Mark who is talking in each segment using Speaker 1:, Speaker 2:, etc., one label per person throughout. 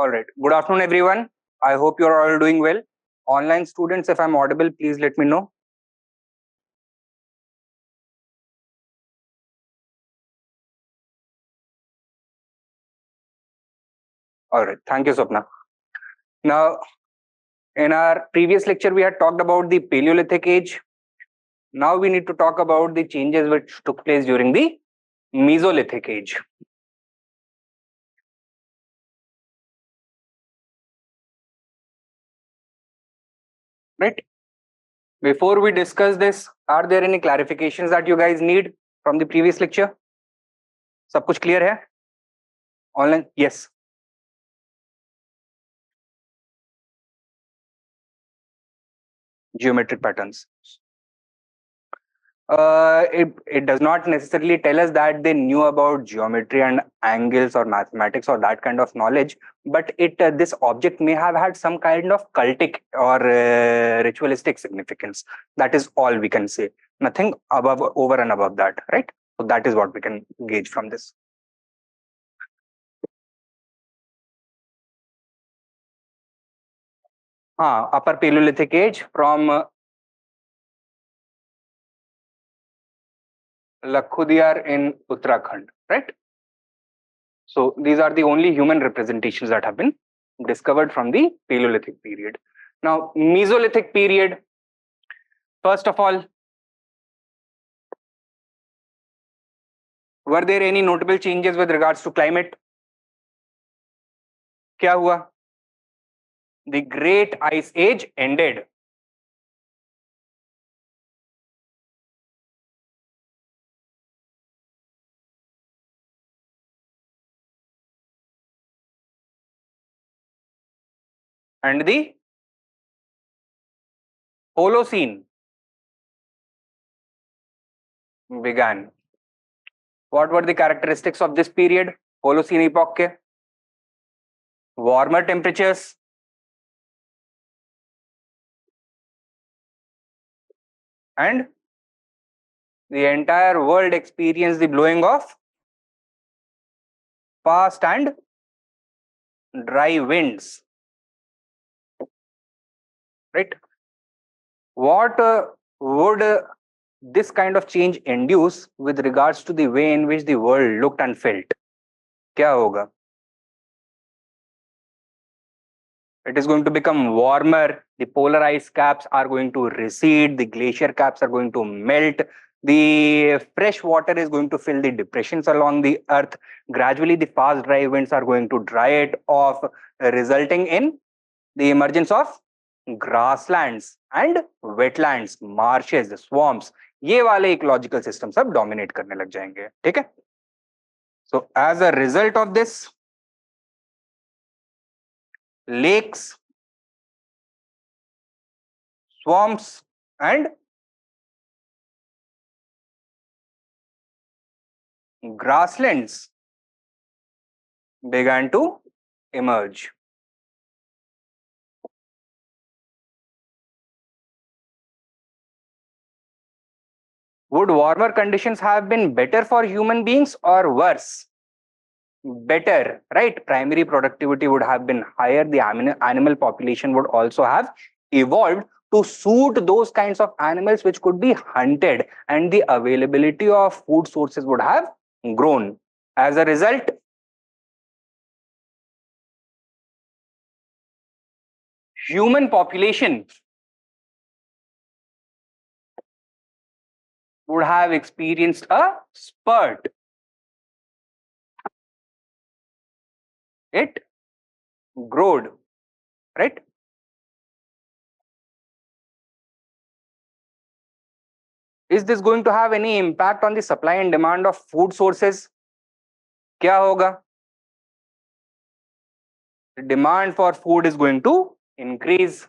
Speaker 1: All right. Good afternoon, everyone. I hope you're all doing well. Online students, if I'm audible, please let me know. All right. Thank you, Swapna. Now, in our previous lecture, we had talked about the Paleolithic age. Now we need to talk about the changes which took place during the Mesolithic age. Right? Before we discuss this, are there any clarifications that you guys need from the previous lecture? सब कुछ clear है? Online? Yes. Geometric patterns. It does not necessarily tell us that they knew about geometry and angles or mathematics or that kind of knowledge, but this object may have had some kind of cultic or ritualistic significance. That is all we can say. Nothing over and above that, right? So that is what we can gauge from this. Upper Paleolithic age from Lakhudiyar in Uttarakhand, right? So these are the only human representations that have been discovered from the Paleolithic period. Now, Mesolithic period, first of all, were there any notable changes with regards to climate? क्या हुआ? The Great Ice Age ended. And the Holocene began. What were the characteristics of this period? Holocene epoch ke? Warmer temperatures, and the entire world experienced the blowing of fast and dry winds. Right? What would this kind of change induce with regards to the way in which the world looked and felt? क्या होगा? It is going to become warmer. The polar ice caps are going to recede. The glacier caps are going to melt. The fresh water is going to fill the depressions along the earth. Gradually, the fast dry winds are going to dry it off, resulting in the emergence of grasslands and wetlands, marshes, swamps. ये वाले ecological systems सब dominate करने लग जाएंगे, ठीक है? So as a result of this, lakes, swamps, and grasslands began to emerge. Would warmer conditions have been better for human beings or worse? Better, right? Primary productivity would have been higher. The animal population would also have evolved to suit those kinds of animals which could be hunted, and the availability of food sources would have grown. As a result, human population would have experienced a spurt. It growed, right? Is this going to have any impact on the supply and demand of food sources? क्या होगा? The demand for food is going to increase.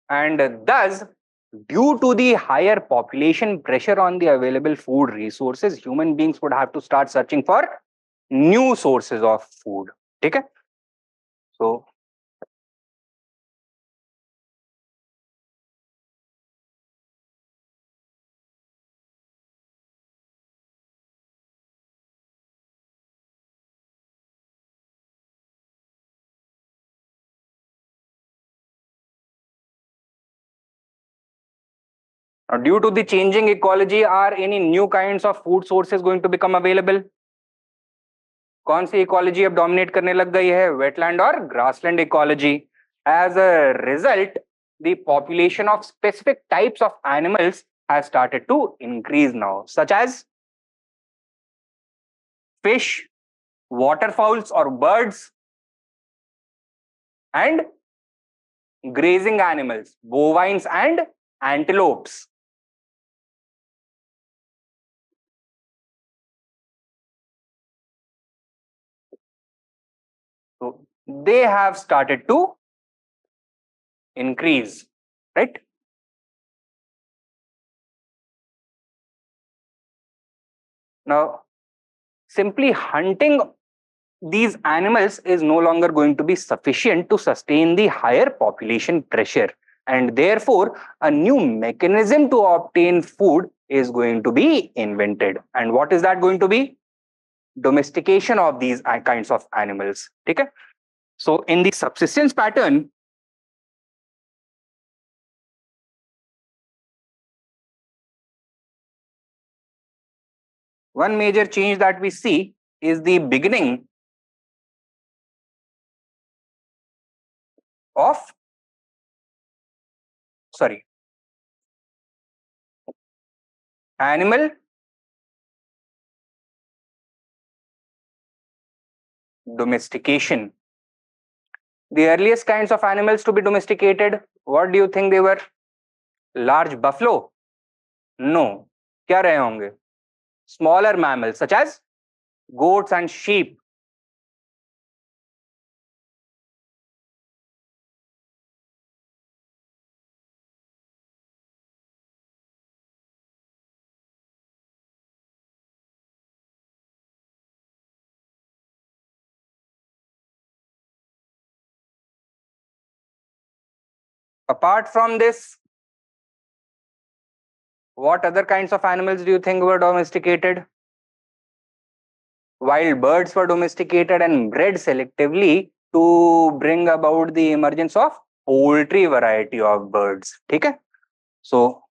Speaker 1: And thus, due to the higher population pressure on the available food resources, human beings would have to start searching for new sources of food. Okay? So Now, due to the changing ecology, are any new kinds of food sources going to become available? कौन सी ecology अब dominate करने लग गई है? Wetland और grassland ecology. As a result, the population of specific types of animals has started to increase now, such as fish, waterfowls or birds, and grazing animals, bovines and antelopes. So they have started to increase, right? Now, simply hunting these animals is no longer going to be sufficient to sustain the higher population pressure, and therefore a new mechanism to obtain food is going to be invented. And what is that going to be? Domestication of these kinds of animals. Okay? So in the subsistence pattern, one major change that we see is the beginning of animal domestication. The earliest kinds of animals to be domesticated, what do you think they were? Large buffalo? No. क्या रहे होंगे? Smaller mammals such as goats and sheep. Apart from this, what other kinds of animals do you think were domesticated? Wild birds were domesticated and bred selectively to bring about the emergence of poultry variety of birds. ठीक है? So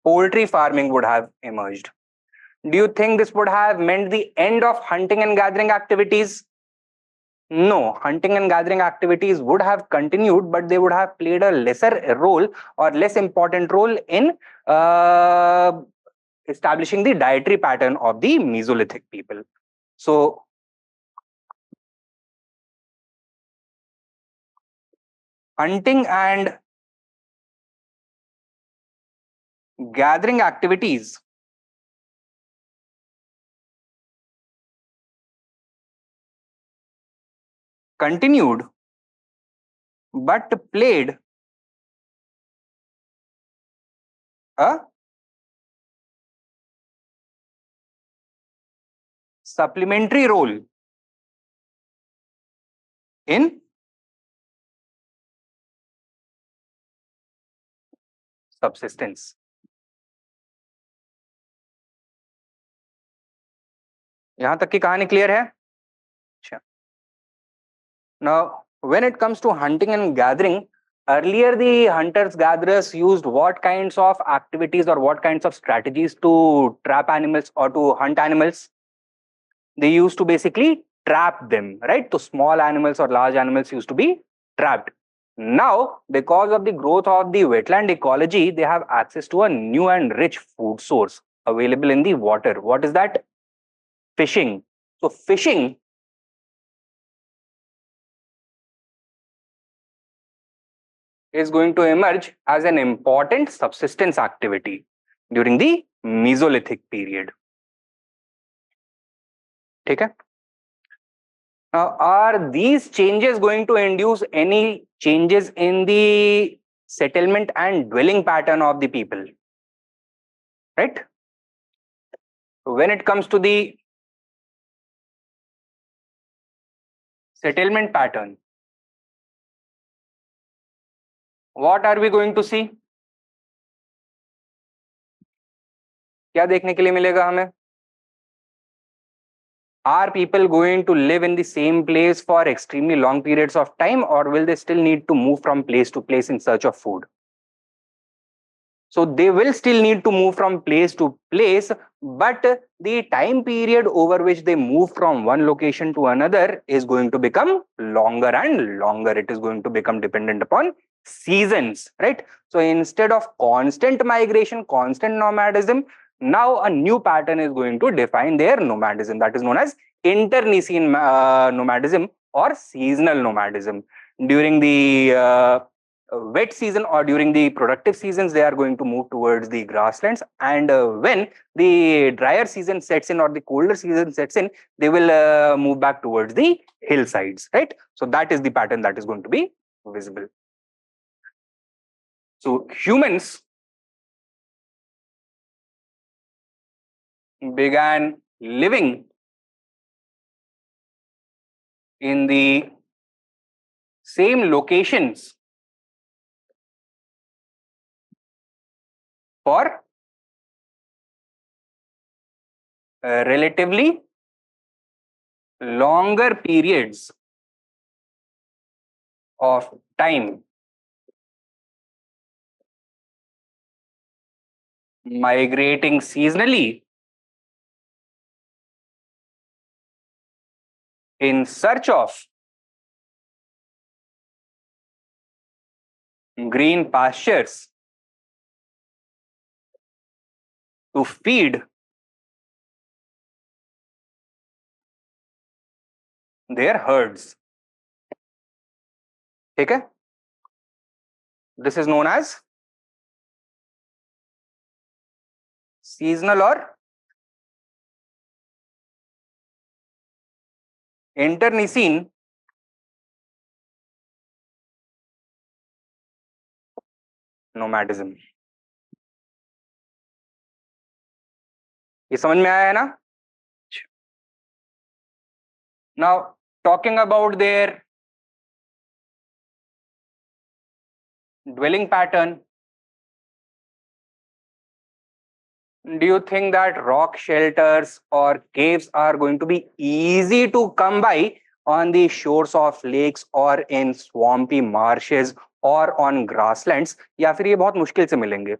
Speaker 1: poultry farming would have emerged. Do you think this would have meant the end of hunting and gathering activities? No, hunting and gathering activities would have continued, but they would have played a lesser role or less important role in establishing the dietary pattern of the Mesolithic people. So, hunting and gathering activities continued, but played a supplementary role in subsistence. यहां तक की कहानी clear है? अच्छा. Now, when it comes to hunting and gathering, earlier the hunters gatherers used what kinds of activities or what kinds of strategies to trap animals or to hunt animals? They used to basically trap them, right? So small animals or large animals used to be trapped. Now, because of the growth of the wetland ecology, they have access to a new and rich food source available in the water. What is that? Fishing. So fishing is going to emerge as an important subsistence activity during the Mesolithic period. ठीक है? Now, are these changes going to induce any changes in the settlement and dwelling pattern of the people? Right? When it comes to the settlement pattern, what are we going to see? क्या देखने के लिए मिलेगा हमें? Are people going to live in the same place for extremely long periods of time, or will they still need to move from place to place in search of food? So they will still need to move from place to place, but the time period over which they move from one location to another is going to become longer and longer. It is going to become dependent upon seasons, right? So instead of constant migration, constant nomadism, now a new pattern is going to define their nomadism, that is known as internecine nomadism or seasonal nomadism. During the wet season or during the productive seasons, they are going to move towards the grasslands, and when the drier season sets in or the colder season sets in, they will move back towards the hillsides, right? So that is the pattern that is going to be visible. So humans began living in the same locations for relatively longer periods of time, migrating seasonally in search of green pastures to feed their herds. ठीक है? This is known as seasonal or internecine nomadism. ये समझ में आया है ना? Now talking about their dwelling pattern, do you think that rock shelters or caves are going to be easy to come by on the shores of lakes or in swampy marshes or on grasslands, या फिर ये बहुत मुश्किल से मिलेंगे?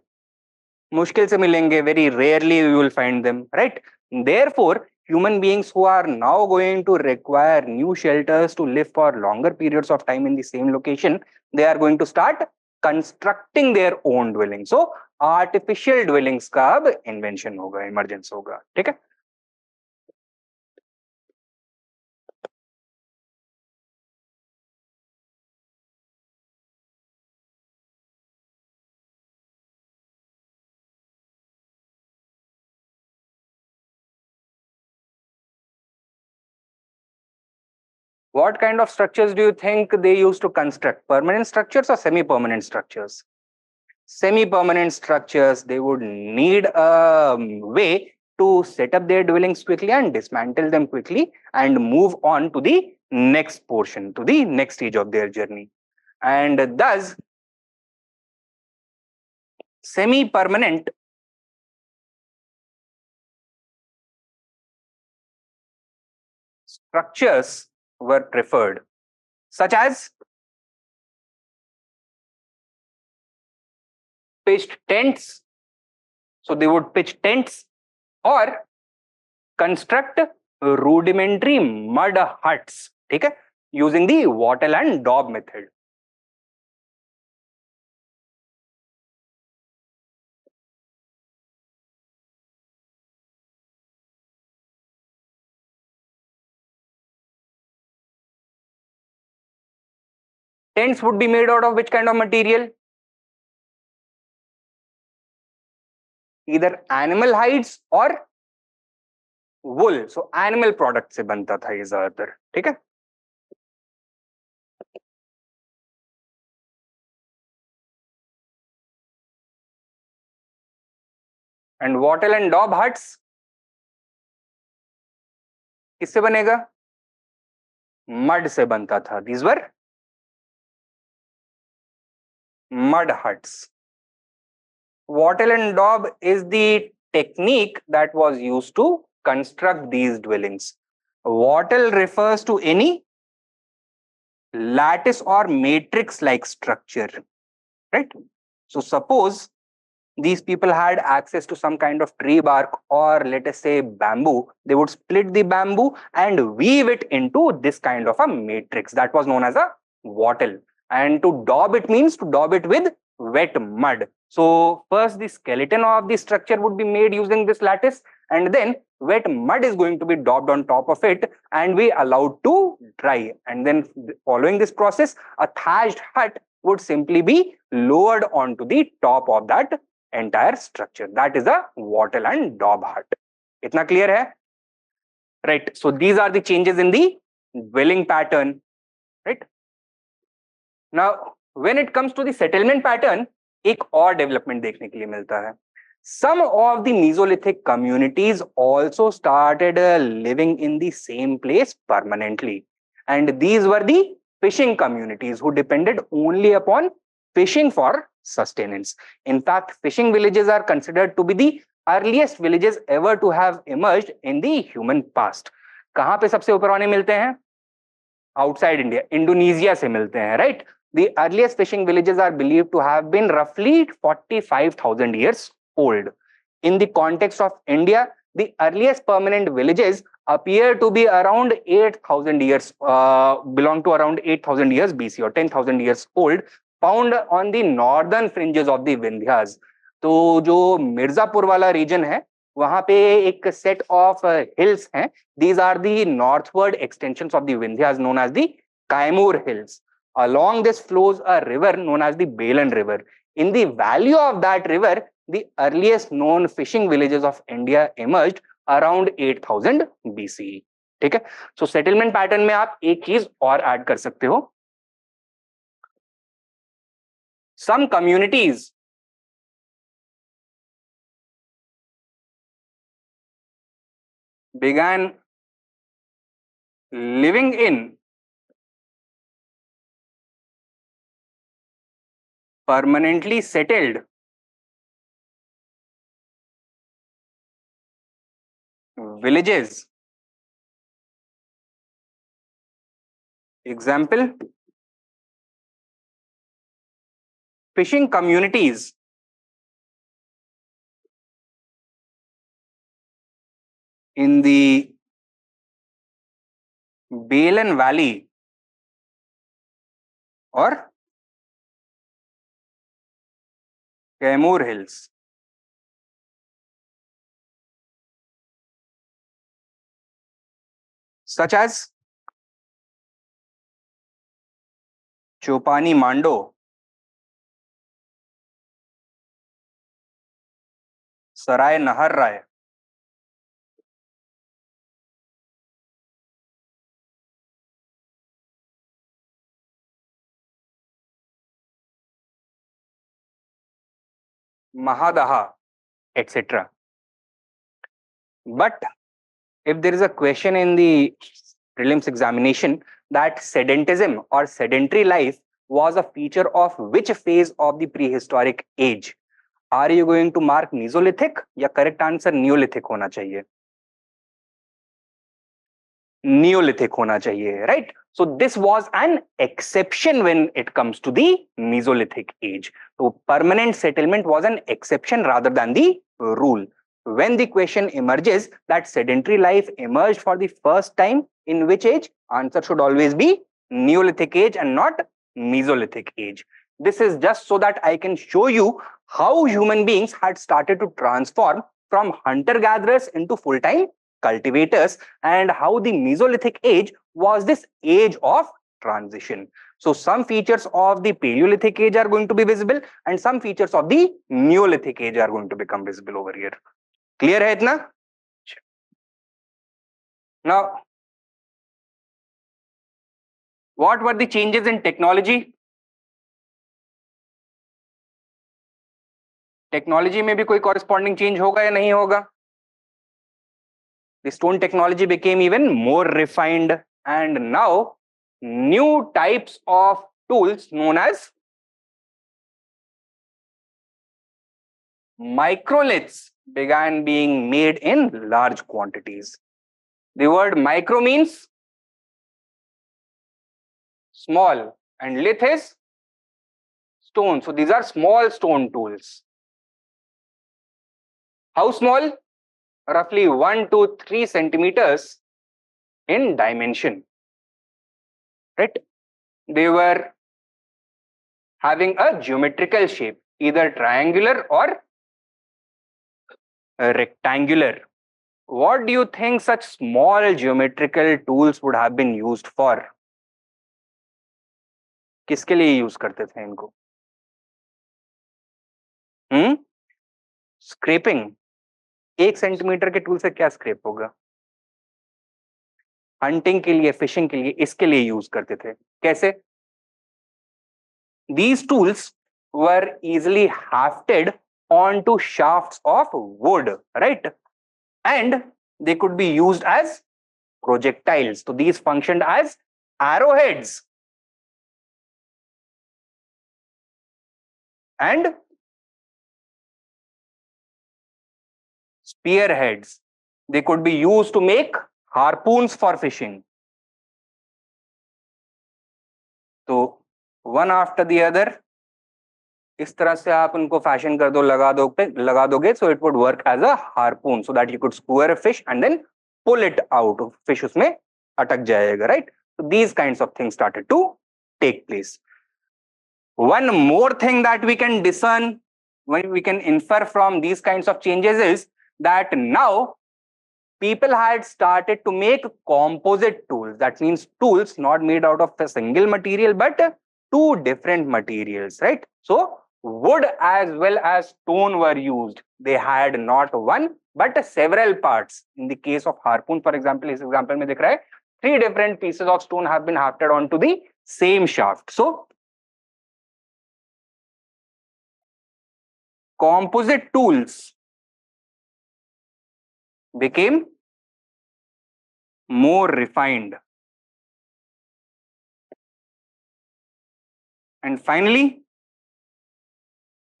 Speaker 1: मुश्किल से मिलेंगे. Very rarely you will find them, right? Therefore, human beings who are now going to require new shelters to live for longer periods of time in the same location, they are going to start constructing their own dwellings. So artificial dwellings का अब invention होगा, emergence होगा. ठीक है? What kind of structures do you think they used to construct? Permanent structures or semi-permanent structures? Semi-permanent structures. They would need a way to set up their dwellings quickly and dismantle them quickly and move on to the next portion, to the next stage of their journey. And thus, semi-permanent structures were preferred, such as pitched tents. So they would pitch tents or construct rudimentary mud huts, ठीक है, using the wattle and daub method. Tents would be made out of which kind of material? Either animal hides or wool. So animal product से बनता था ये ज्यादातर, ठीक है? And wattle and daub huts किससे बनेगा? मड से बनता था. These were mud huts. Wattle and daub is the technique that was used to construct these dwellings. Wattle refers to any lattice or matrix like structure, right? So suppose these people had access to some kind of tree bark, or let us say bamboo, they would split the bamboo and weave it into this kind of a matrix that was known as a wattle. And to daub it means to daub it with wet mud. So first the skeleton of the structure would be made using this lattice, and then wet mud is going to be daubed on top of it and be allowed to dry. And then following this process, a thatched hut would simply be lowered onto the top of that entire structure. That is a wattle and daub hut. Itna clear hai? Right. So these are the changes in the dwelling pattern. Right. Now, when it comes to the settlement pattern, एक और development देखने के लिए मिलता है. Some of the Mesolithic communities also started living in the same place permanently. And these were the fishing communities who depended only upon fishing for sustenance. In fact, fishing villages are considered to be the earliest villages ever to have emerged in the human past. कहाँ पे सबसे पुराने मिलते हैं? Outside India, Indonesia से मिलते हैं, right? The earliest fishing villages are believed to have been roughly 45,000 years old. In the context of India, the earliest permanent villages appear to be around 8,000 years, belong to around 8,000 years BC or 10,000 years old, found on the northern fringes of the Vindhyas. तो जो मिर्जापुर वाला reason है, वहां पे एक set of hills हैं. These are the northward extensions of the Vindhyas known as the Kaimur Hills. Along this flows a river known as the Belan River. In the valley of that river, the earliest known fishing villages of India emerged around 8000 BCE. ठीक है? So settlement pattern में आप एक चीज और add कर सकते हो. Some communities began living in permanently settled villages. Example, fishing communities in the Belan Valley or Kaimur Hills. Such as Chopani Mando, Sarai Nahar Rai, Mahadaha, etc. But if there is a question in the prelims examination that sedentism or sedentary life was a feature of which phase of the prehistoric age, are you going to mark Mesolithic या correct answer Neolithic होना चाहिए? Neolithic होना चाहिए, right? So this was an exception when it comes to the Mesolithic age. So permanent settlement was an exception rather than the rule. When the question emerges that sedentary life emerged for the first time, in which age? Answer should always be Neolithic age and not Mesolithic age. This is just so that I can show you how human beings had started to transform from hunter-gatherers into full-time cultivators, and how the Mesolithic age was this age of transition. So some features of the Paleolithic age are going to be visible, and some features of the Neolithic age are going to become visible over here. Clear hai itna? Now, what were the changes in technology? Technology में भी कोई corresponding change होगा या नहीं होगा? The stone technology became even more refined, and now new types of tools known as microliths began being made in large quantities. The word micro means small and lith is stone. So these are small stone tools. How small? Roughly 1 to 3 centimeters in dimension. Right? They were having a geometrical shape, either triangular or rectangular. What do you think such small geometrical tools would have been used for? किसके लिए use करते थे इनको? Scraping. 1 centimetre के tool से क्या scrape होगा? Hunting के लिए, फिशिंग के लिए, इसके लिए यूज करते थे. कैसे? These tools were easily hafted onto shafts of wood, right? And they could be used as projectiles. So these functioned as arrowheads and spearheads. They could be used to make harpoons for fishing. So one after the other, इस तरह से आप उनको fashion कर दो, लगा दोगे, so it would work as a harpoon so that you could skewer a fish and then pull it out. Fish उसमें अटक जाएगा, right? So these kinds of things started to take place. One more thing that we can discern, when we can infer from these kinds of changes, is that now people had started to make composite tools. That means tools not made out of a single material but two different materials, right? So wood as well as stone were used. They had not one but several parts. In the case of harpoon, for example, इस example में दिख रहा है 3 different pieces of stone have been hafted onto the same shaft. So composite tools became more refined. And finally,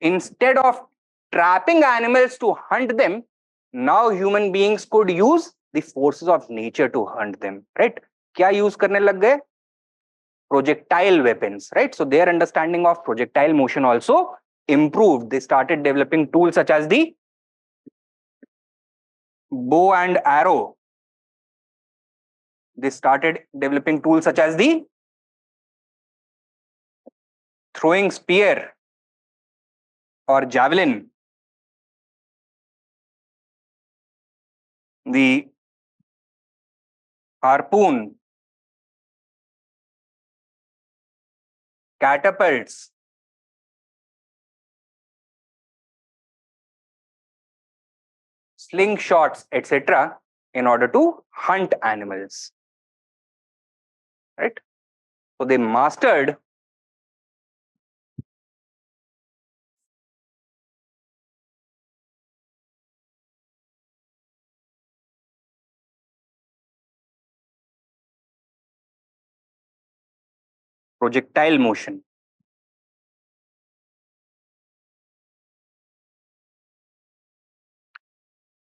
Speaker 1: instead of trapping animals to hunt them, now human beings could use the forces of nature to hunt them, right? क्या use करने लग गए? Projectile weapons, right? So their understanding of projectile motion also improved. They started developing tools such as the bow and arrow. They started developing tools such as the throwing spear or javelin, the harpoon, catapults, slingshots, etc., in order to hunt animals. Right? So they mastered projectile motion.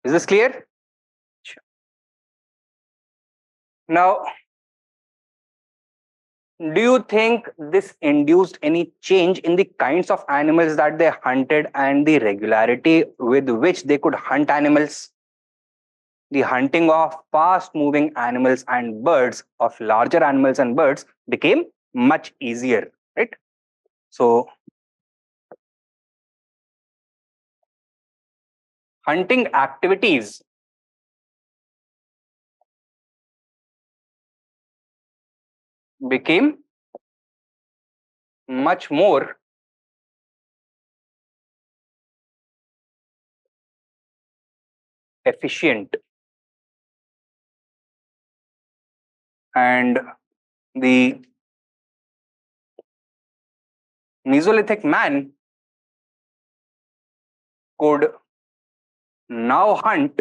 Speaker 1: Is this clear? Sure. Now, do you think this induced any change in the kinds of animals that they hunted and the regularity with which they could hunt animals? The hunting of fast-moving animals and birds, of larger animals and birds, became much easier, right? So, hunting activities became much more efficient, and the Mesolithic man could now hunt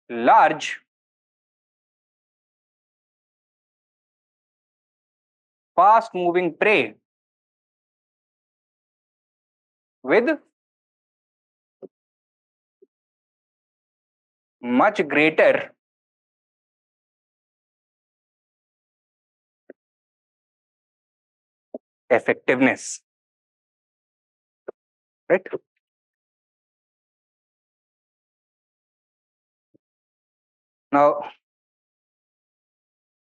Speaker 1: large, fast-moving prey with much greater effectiveness, right? Now,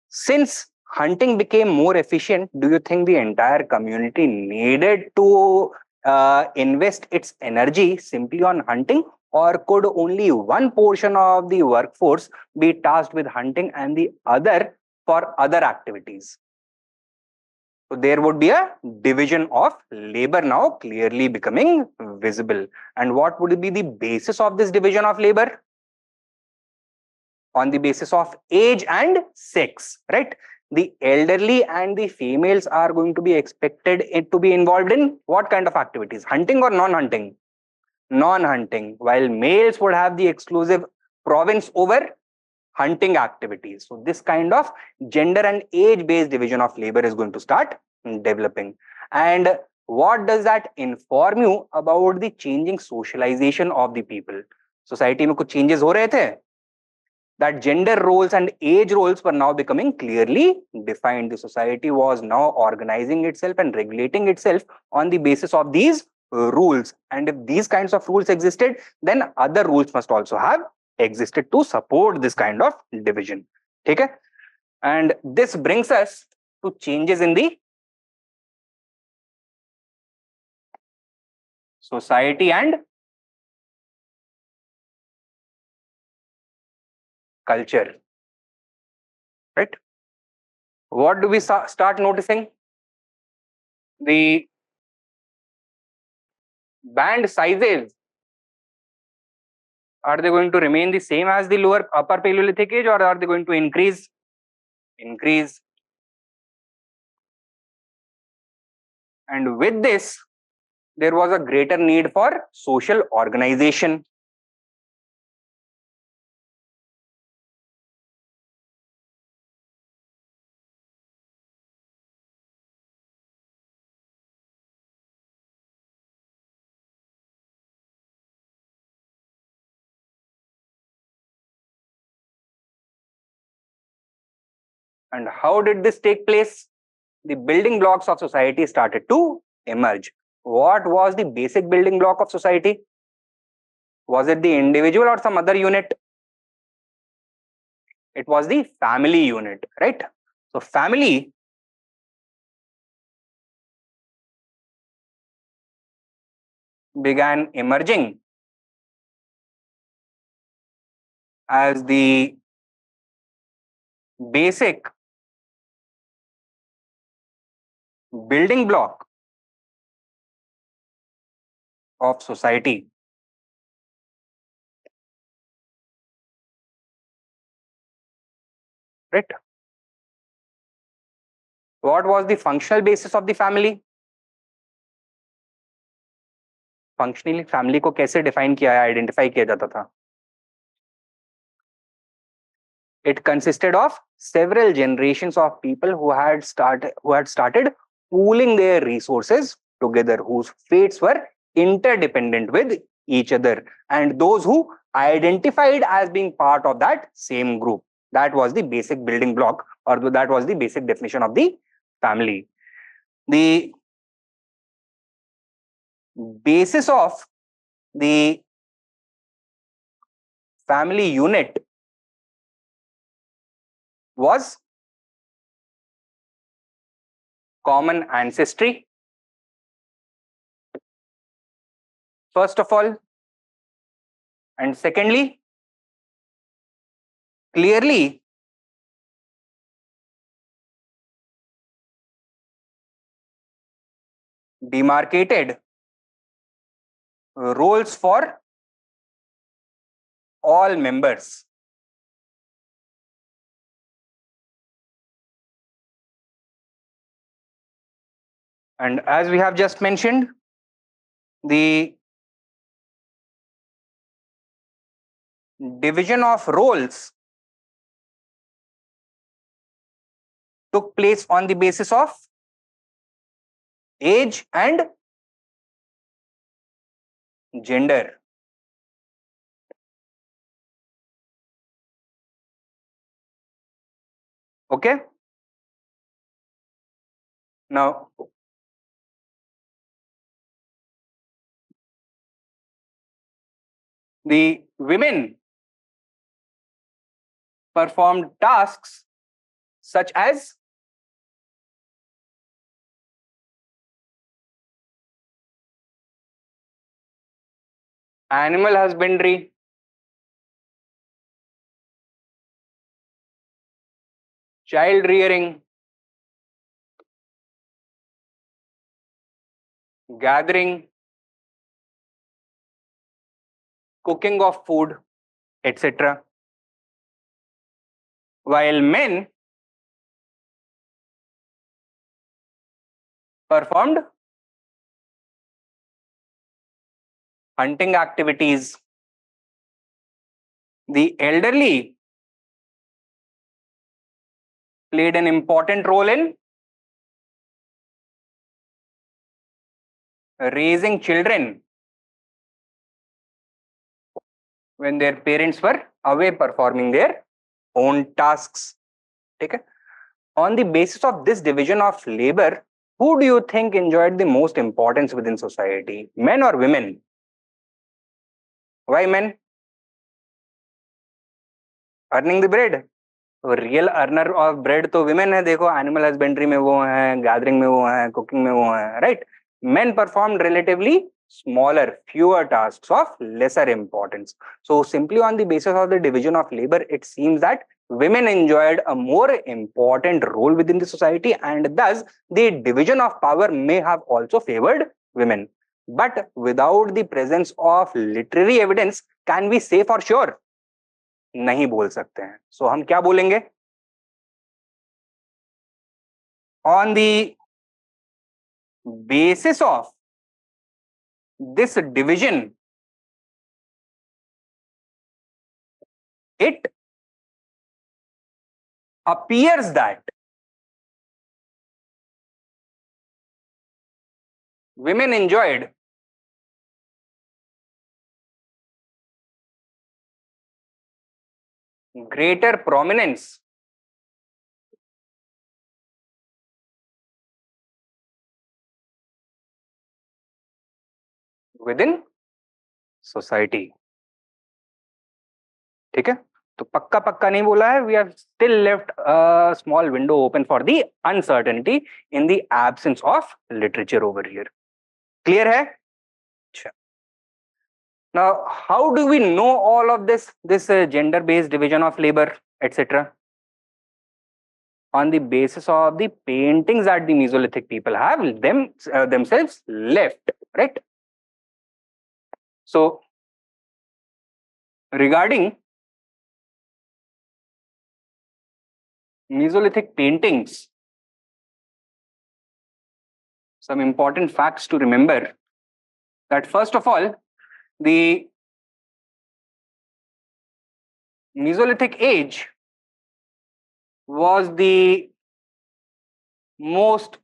Speaker 1: since hunting became more efficient, do you think the entire community needed to invest its energy simply on hunting, or could only one portion of the workforce be tasked with hunting and the other for other activities? So there would be a division of labor now clearly becoming visible. And what would be the basis of this division of labor? On the basis of age and sex, right? The elderly and the females are going to be expected to be involved in what kind of activities? Hunting or non-hunting? Non-hunting, while males would have the exclusive province over hunting activities. So this kind of gender and age-based division of labor is going to start developing. And what does that inform you about the changing socialization of the people? Society में कुछ changes हो रहे थे, that gender roles and age roles were now becoming clearly defined. The society was now organizing itself and regulating itself on the basis of these rules. And if these kinds of rules existed, then other rules must also have existed to support this kind of division. Okay? And this brings us to changes in the society and culture. Right? What do we start noticing? The band sizes, are they going to remain the same as the upper Paleolithic age, or are they going to increase? Increase. And with this, there was a greater need for social organization. And how did this take place? The building blocks of society started to emerge. What was the basic building block of society? Was it the individual or some other unit? It was the family unit, right? So family began emerging as the basic building block of society. Right? What was the functional basis of the family? Functionally family को कैसे define किया है, identify किया जाता था? It consisted of several generations of people who had started pooling their resources together, whose fates were interdependent with each other, and those who identified as being part of that same group. That was the basic building block, or that was the basic definition of the family. The basis of the family unit was common ancestry, first of all, and secondly, clearly demarcated roles for all members. And as we have just mentioned, the division of roles took place on the basis of age and gender. Okay. Now, the women performed tasks such as animal husbandry, child rearing, gathering, cooking of food, etc. While men performed hunting activities. The elderly played an important role in raising children when their parents were away performing their own tasks. Okay? On the basis of this division of labor, who do you think enjoyed the most importance within society, men or women? Why men? Earning the bread. Real earner of bread तो women है, देखो animal husbandry में वो है, gathering में वो है, cooking में वो है, right. Men performed relatively smaller, fewer tasks of lesser importance. So simply on the basis of the division of labor, it seems that women enjoyed a more important role within the society, and thus the division of power may have also favored women. But without the presence of literary evidence, can we say for sure? नहीं बोल सकते हैं. सो हम क्या बोलेंगे? On the basis of this division, it appears that women enjoyed greater prominence within society. ठीक है, तो पक्का पक्का नहीं बोला है. We have still left a small window open for the uncertainty in the absence of literature over here. Clear है? अच्छा. Now, how do we know all of this gender-based division of labor, etc.? On the basis of the paintings that the Mesolithic people have themselves left, right? So, regarding Mesolithic paintings, some important facts to remember that first of all, the Mesolithic age was the most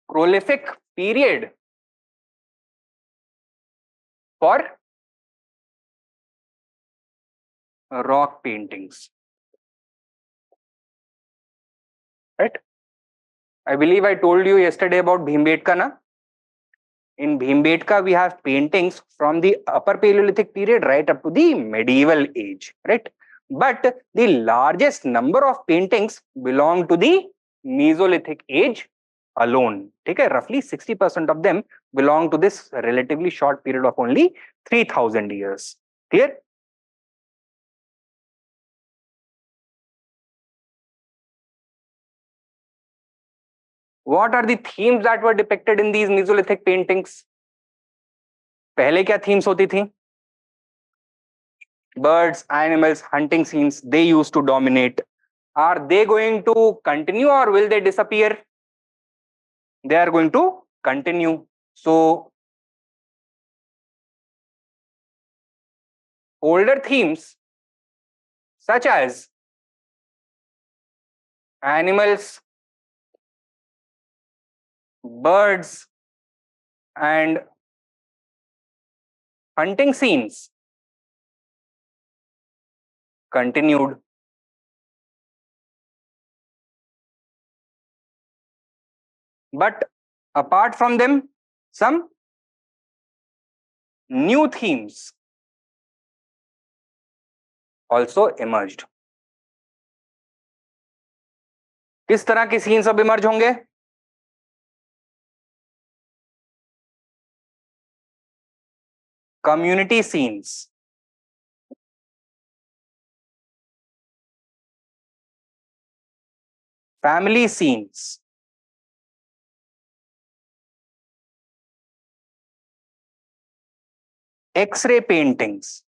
Speaker 1: prolific period for rock paintings, right? I believe I told you yesterday about Bhimbetka, na? In Bhimbetka, we have paintings from the Upper Paleolithic period right up to the medieval age, right? But the largest number of paintings belong to the Mesolithic age alone. Okay? Roughly 60% of them belong to this relatively short period of only 3000 years. Clear? What are the themes that were depicted in these Mesolithic paintings? पहले क्या themes होती थी? Birds, animals, hunting scenes, they used to dominate. Are they going to continue or will they disappear? They are going to continue. So, older themes such as animals, birds, and hunting scenes continued. But apart from them, some new themes also emerged. किस तरह के scenes अब emerge होंगे? Community scenes, family scenes, X-ray paintings,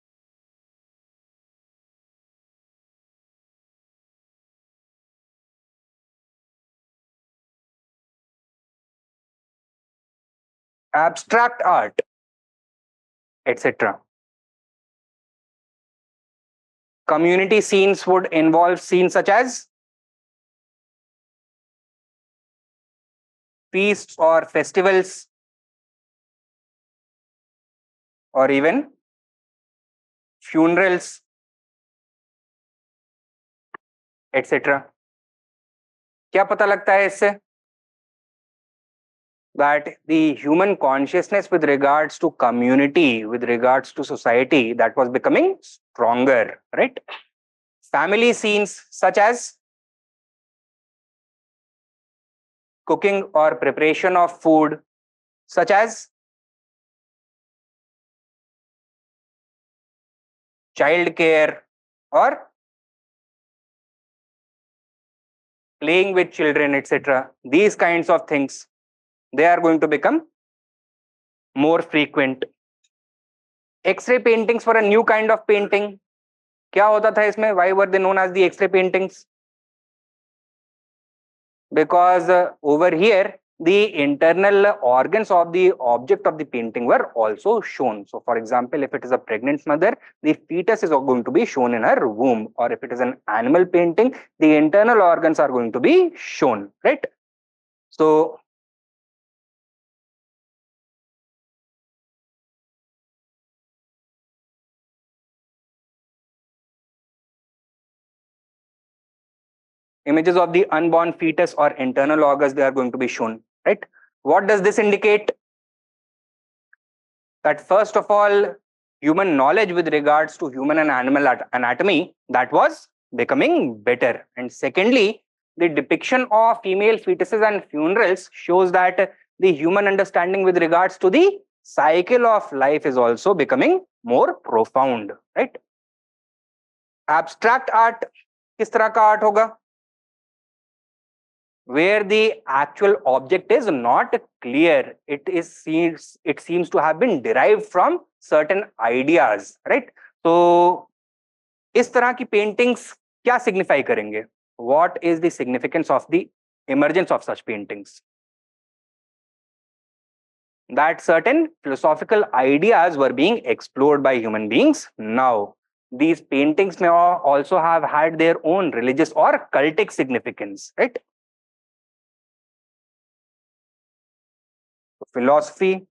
Speaker 1: abstract art, etc. Community scenes would involve scenes such as feasts or festivals, or even funerals, etc. क्या पता लगता है इससे? That the human consciousness with regards to community, with regards to society, that was becoming stronger, right? Family scenes such as cooking or preparation of food, such as child care or playing with children, etc. These kinds of things, they are going to become more frequent. X-ray paintings were a new kind of painting. क्या होता था इसमें? Why were they known as the X-ray paintings? Because over here the internal organs of the object of the painting were also shown. So for example, if it is a pregnant mother, the fetus is going to be shown in her womb, or if it is an animal painting, the internal organs are going to be shown, right? So images of the unborn fetus or internal organs, they are going to be shown, right? What does this indicate? That first of all, human knowledge with regards to human and animal anatomy, that was becoming better. And secondly, the depiction of female fetuses and funerals shows that the human understanding with regards to the cycle of life is also becoming more profound, right? Abstract art किस तरह का art होगा? Where the actual object is not clear, it seems to have been derived from certain ideas, right? So इस तरह की paintings क्या signify करेंगे? What is the significance of the emergence of such paintings? That certain philosophical ideas were being explored by human beings. Now these paintings may also have had their own religious or cultic significance, right? Philosophy,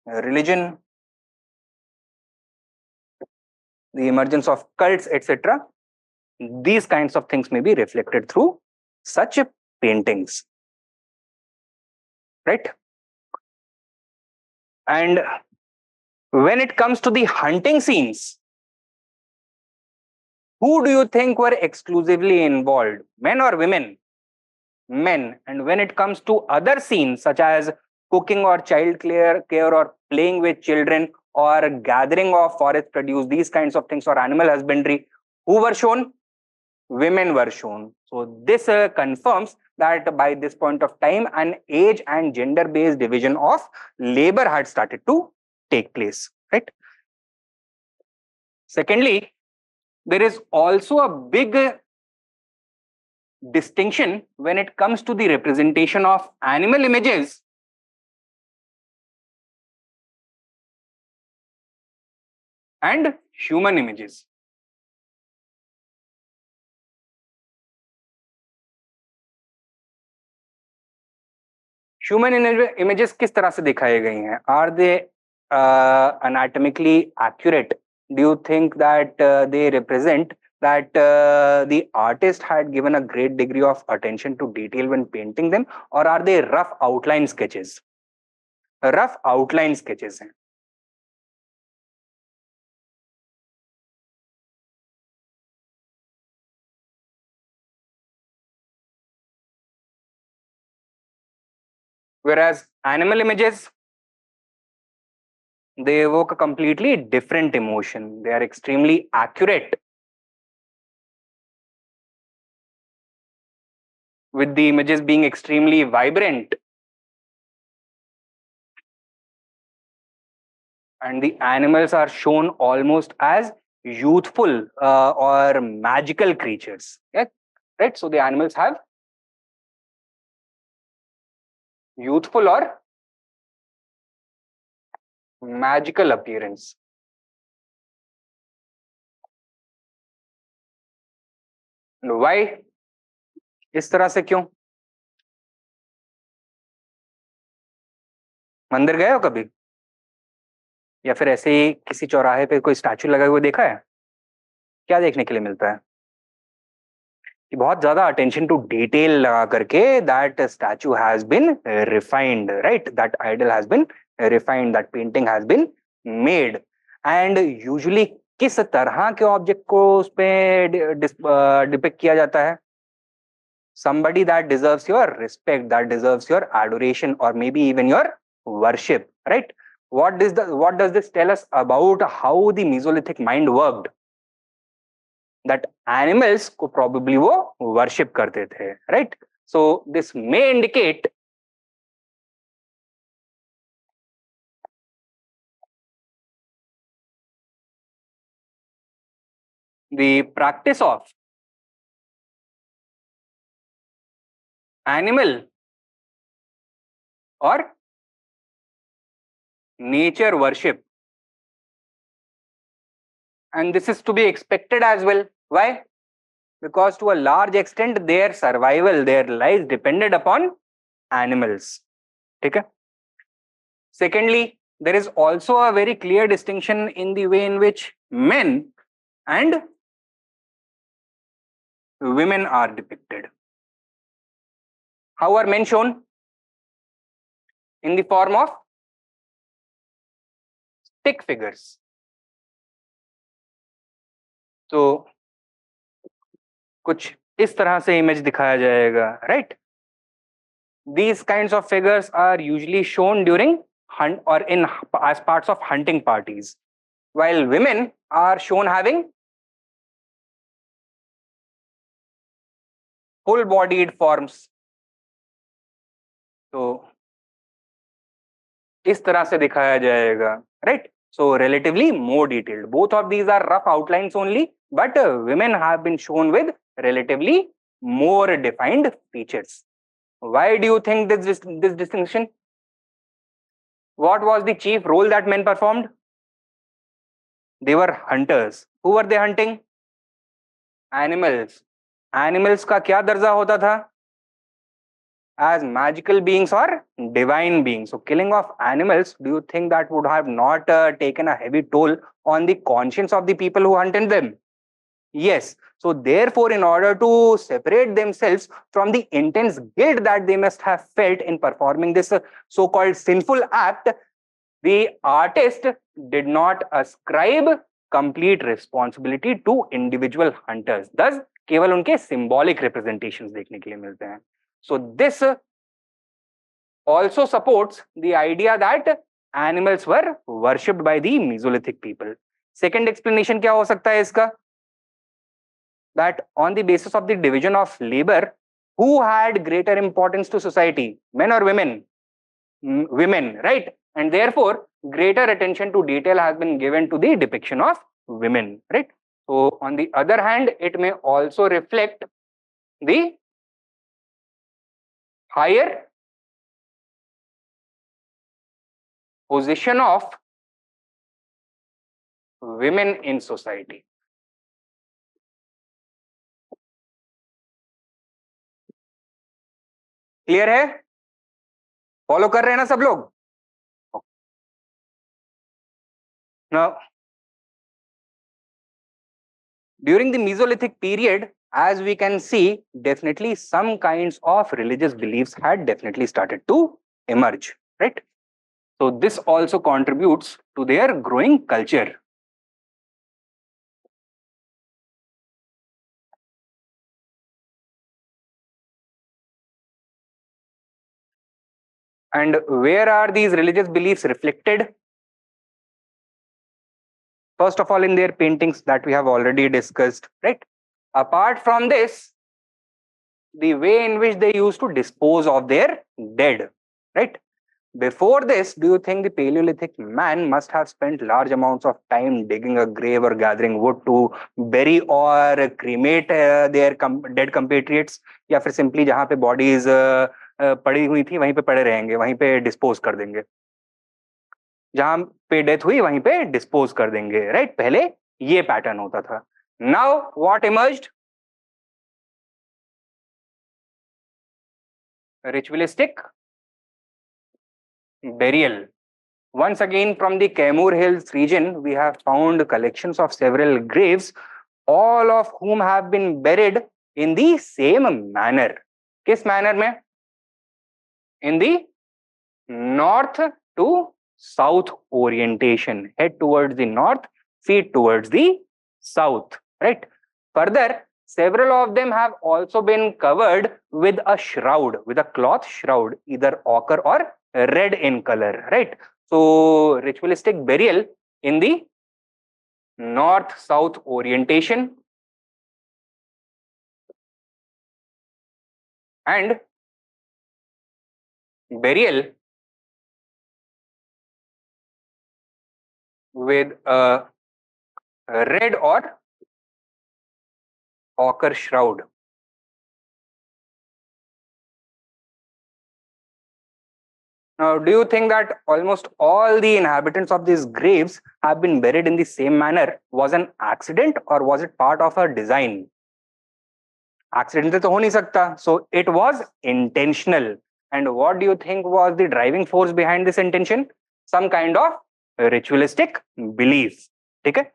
Speaker 1: religion, the emergence of cults, etc. These kinds of things may be reflected through such paintings, right? And when it comes to the hunting scenes, who do you think were exclusively involved, men or women? Men. And when it comes to other scenes such as cooking or child care or playing with children or gathering of forest produce, these kinds of things, or animal husbandry, who were shown? Women were shown. So this confirms that by this point of time, an age and gender-based division of labor had started to take place, right? Secondly, there is also a big distinction when it comes to the representation of animal images and human images. Human images किस तरह से दिखाए गए हैं? Are they anatomically accurate? Do you think that they represent that the artist had given a great degree of attention to detail when painting them, or are they rough outline sketches? Rough outline sketches हैं. Whereas animal images, they evoke a completely different emotion. They are extremely accurate, with the images being extremely vibrant, and the animals are shown almost as youthful or magical creatures. Yeah, right. So the animals have youthful or magical appearance. Why? इस तरह से क्यों? मंदिर गए हो कभी, या फिर ऐसे ही किसी चौराहे पे कोई स्टैचू लगा हुआ देखा है? क्या देखने के लिए मिलता है कि बहुत ज्यादा अटेंशन टू डिटेल लगा करके that statue has been refined, right? That idol has been refined, that painting has been made. And usually किस तरह के ऑब्जेक्ट को उस पे डिपिक्ट किया जाता है? Somebody that deserves your respect, that deserves your adoration, or maybe even your worship, right? What does this tell us about how the Mesolithic mind worked? That animals को probably वो worship करते थे, right? So this may indicate the practice of animal or nature worship. And this is to be expected as well. Why? Because to a large extent their survival, their lives depended upon animals. Okay? Secondly, there is also a very clear distinction in the way in which men and women are depicted. How are men shown? In the form of stick figures. तो कुछ इस तरह से image दिखाया जाएगा, right? These kinds of figures are usually shown during hunt or in as parts of hunting parties, while women are shown having full-bodied forms. तो इस तरह से दिखाया जाएगा, right? So relatively more detailed. Both of these are rough outlines only, but women have been shown with relatively more defined features. Why do you think this distinction? What was the chief role that men performed? They were hunters. Who were they hunting? Animals. Animals का क्या दर्जा होता था? As magical beings or divine beings. So killing of animals, do you think that would have not taken a heavy toll on the conscience of the people who hunted them? Yes. So therefore, in order to separate themselves from the intense guilt that they must have felt in performing this so-called sinful act, the artist did not ascribe complete responsibility to individual hunters. Thus, केवल उनके symbolic representations देखने के लिए मिलते हैं. So this also supports the idea that animals were worshipped by the Mesolithic people. Second explanation क्या हो सकता है इसका? That on the basis of the division of labor, who had greater importance to society, men or women? Women, right? And therefore, greater attention to detail has been given to the depiction of women, right? So on the other hand, it may also reflect the higher position of women in society. Clear है? Follow कर रहे हैं ना सब लोग? Now, During the Mesolithic period, as we can see, definitely some kinds of religious beliefs had definitely started to emerge, right? So this also contributes to their growing culture. And where are these religious beliefs reflected? First of all, in their paintings that we have already discussed, right? Apart from this, the way in which they used to dispose of their dead, right? Before this, do you think the Paleolithic man must have spent large amounts of time digging a grave or gathering wood to bury or cremate their dead compatriots, या फिर simply जहाँ पे bodies पड़ी हुई थी वहीं पे पड़े रहेंगे, वहीं पे dispose कर देंगे, जहाँ पे डेथ हुई वहीं पे dispose कर देंगे, right? पहले ये पैटर्न होता था. Now what emerged? Ritualistic burial. Once again, from the Kaimur Hills region, we have found collections of several graves, all of whom have been buried in the same manner. किस manner में? In the north to south orientation. Head towards the north, feet towards the south. Right? Further, several of them have also been covered with a shroud, with a cloth shroud, either ochre or red in color. Right? So, ritualistic burial in the north-south orientation, and burial with a red or ochre shroud. Now, do you think that almost all the inhabitants of these graves have been buried in the same manner was an accident, or was it part of a design? Accident तो हो नहीं सकता, so it was intentional. And what do you think was the driving force behind this intention? Some kind of ritualistic belief. ठीक है?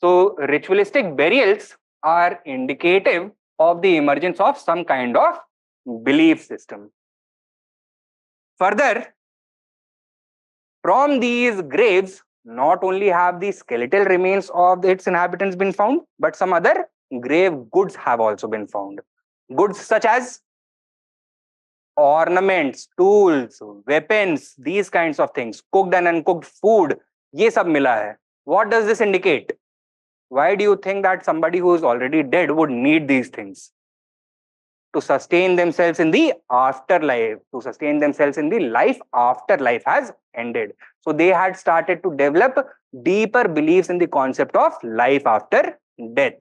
Speaker 1: So ritualistic burials are indicative of the emergence of some kind of belief system. Further, from these graves, not only have the skeletal remains of its inhabitants been found, but some other grave goods have also been found. Goods such as ornaments, tools, weapons, these kinds of things, cooked and uncooked food, ये सब मिला है. What does this indicate? Why do you think that somebody who is already dead would need these things? To sustain themselves in the afterlife, to sustain themselves in the life after life has ended. So they had started to develop deeper beliefs in the concept of life after death.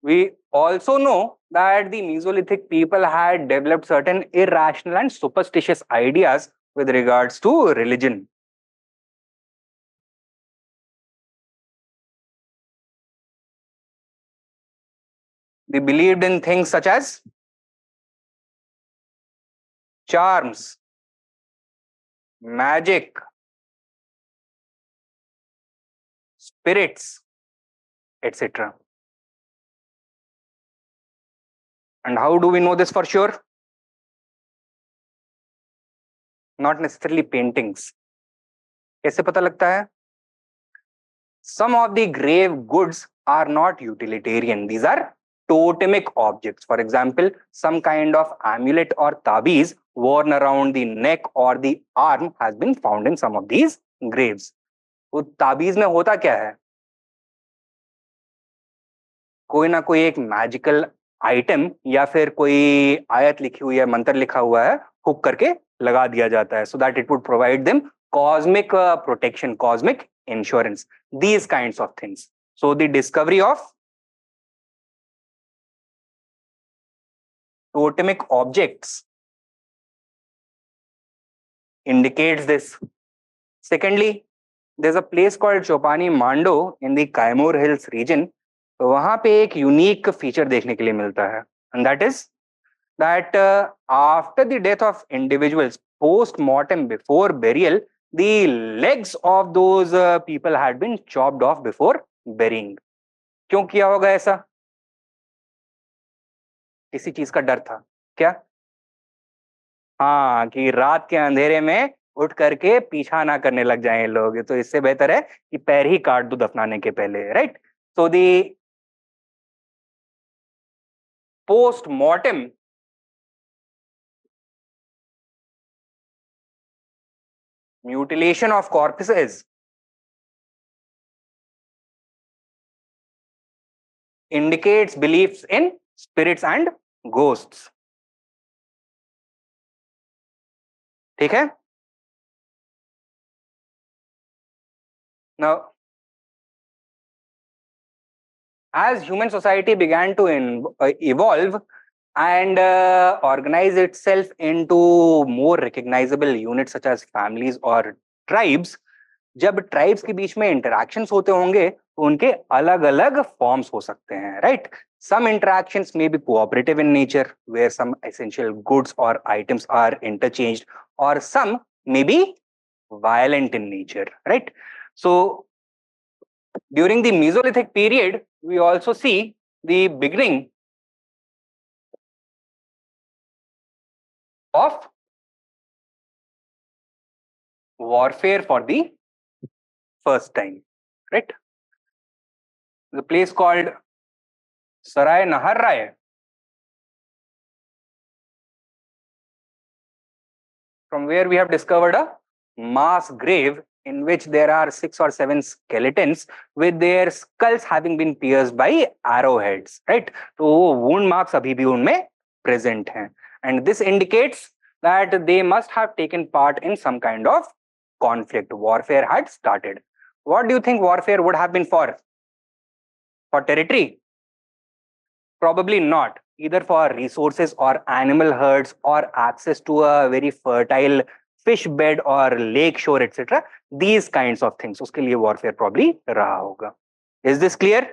Speaker 1: We also know that the Mesolithic people had developed certain irrational and superstitious ideas with regards to religion. They believed in things such as charms, magic, spirits, etc. And how do we know this for sure? Not necessarily paintings. कैसे पता लगता है? Some of the grave goods are not utilitarian. These are totemic objects. For example, some kind of amulet or tabiz worn around the neck or the arm has been found in some of these graves. वो ताबीज में होता क्या है? कोई ना कोई एक मैजिकल आइटम या फिर कोई आयत लिखी हुई है, मंत्र लिखा हुआ है, हुक करके लगा दिया जाता है, so that it would provide them cosmic protection, cosmic insurance, these kinds of things. So the discovery of totemic objects indicates this. Secondly, there's a place called Chopani Mando in the Kaimur Hills region वहां पे एक unique feature देखने के लिए मिलता है, and that is that after the death of individuals post mortem before burial, the legs of those people had been chopped off before burying. क्यों किया होगा ऐसा? किसी चीज का डर था क्या? हाँ, कि रात के अंधेरे में उठ करके पीछा ना करने लग जाएं लोग, तो इससे बेहतर है कि पैर ही काट दो दफनाने के पहले, right? So the post mortem mutilation of corpses indicates beliefs in spirits and ghosts. ठीक है? Now, as human society began to evolve and organize itself into more recognizable units such as families or tribes, जब tribes के बीच में interactions होते होंगे तो उनके अलग अलग फॉर्म्स हो सकते हैं, right? Some interactions may be cooperative in nature where some essential goods और आइटम्स आर इंटरचेंज्ड, और some may be violent in nature, right? So during the Mesolithic period, we also see the beginning of warfare for the first time, right? The place called Sarai Nahar Rai, from where we have discovered a mass grave in which there are 6 or 7 skeletons with their skulls having been pierced by arrowheads, right? तो wound marks अभी भी उनमें present हैं, and this indicates that they must have taken part in some kind of conflict. Warfare had started. What do you think warfare would have been for? For territory? Probably not. Either for resources or animal herds or access to a very fertile fish bed or lake shore, etc. These kinds of things. उसके लिए warfare probably रहा होगा. Is this clear?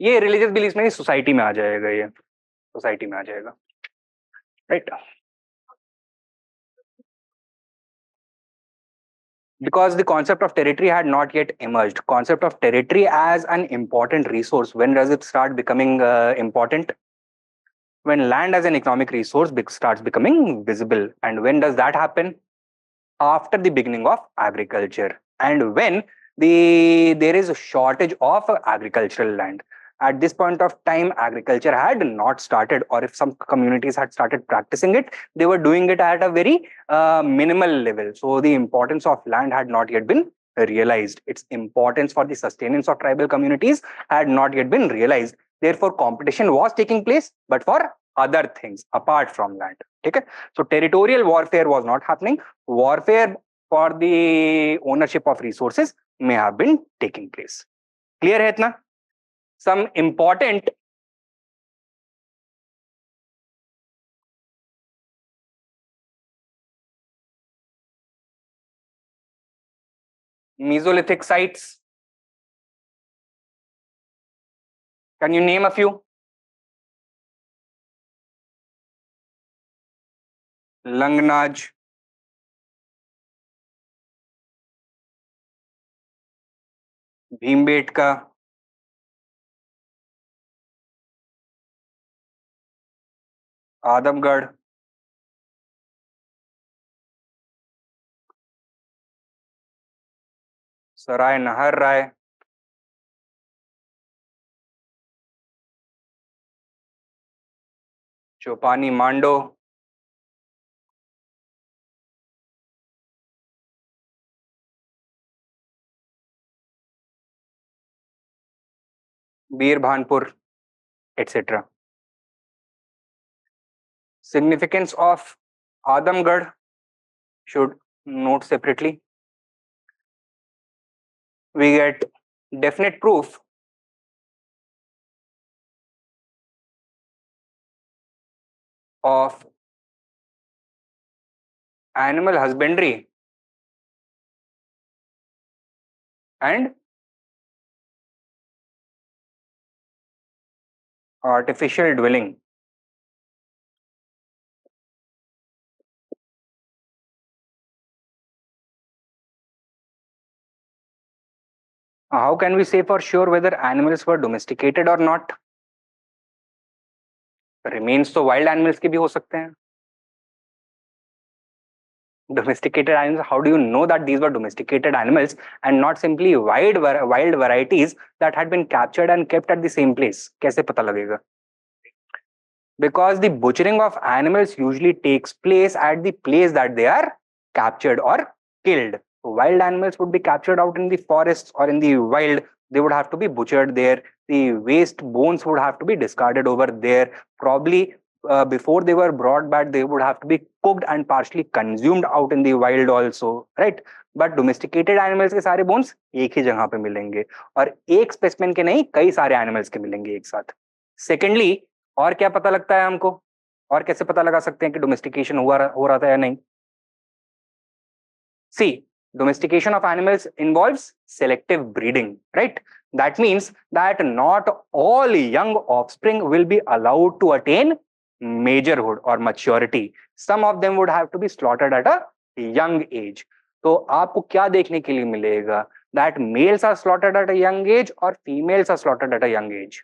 Speaker 1: ये religious beliefs में society में आ जाएगा, ये society में आ जाएगा, right? Because the concept of territory had not yet emerged. Concept of territory as an important resource. When does it start becoming important? When land as an economic resource starts becoming visible. And when does that happen? After the beginning of agriculture, and when there is a shortage of agricultural land. At this point of time, agriculture had not started, or if some communities had started practicing it, they were doing it at a very minimal level. So the importance of land had not yet been realized. Its importance for the sustenance of tribal communities had not yet been realized. Therefore, competition was taking place, but for other things apart from land. Okay? So territorial warfare was not happening. Warfare for the ownership of resources may have been taking place. Clear है इतना? Some important Mesolithic sites. Can you name a few? Langnaj, Bhimbetka, Adamgarh, सराय नहर राय, चौपानी मांडो, Birbhanpur, etc. Significance of Adamgarh should note separately. We get definite proof of animal husbandry and artificial dwelling. How can we say for sure whether animals were domesticated or not? Remains तो wild animals के भी हो सकते हैं. Domesticated animals, how do you know that these were domesticated animals and not simply wild varieties that had been captured and kept at the same place? कैसे पता लगेगा? Because the butchering of animals usually takes place at the place that they are captured or killed. Wild animals would be captured out in the forests or in the wild. They would have to be butchered there. The waste bones would have to be discarded over there. Probably before they were brought back, they would have to be cooked and partially consumed out in the wild also, right? But domesticated animals के सारे bones एक ही जगह पे मिलेंगे और एक specimen के नहीं, कई सारे एनिमल्स के मिलेंगे एक साथ. सेकेंडली, और क्या पता लगता है हमको, और कैसे पता लगा सकते हैं कि डोमेस्टिकेशन हो रहा था या नहीं? सी, domestication of animals involves selective breeding, right? That means that not all young offspring will be allowed to attain majorhood or maturity. Some of them would have to be slaughtered at a young age. तो आपको क्या देखने के लिए मिलेगा? That males are slaughtered at a young age or females are slaughtered at a young age?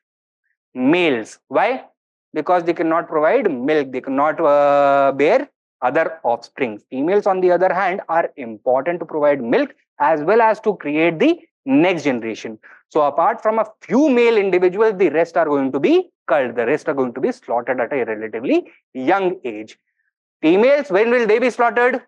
Speaker 1: Males. Why? Because they cannot provide milk, they cannot bear other offspring. Females, on the other hand, are important to provide milk as well as to create the next generation. So apart from a few male individuals, the rest are going to be culled. The rest are going to be slaughtered at a relatively young age. Females, when will they be slaughtered?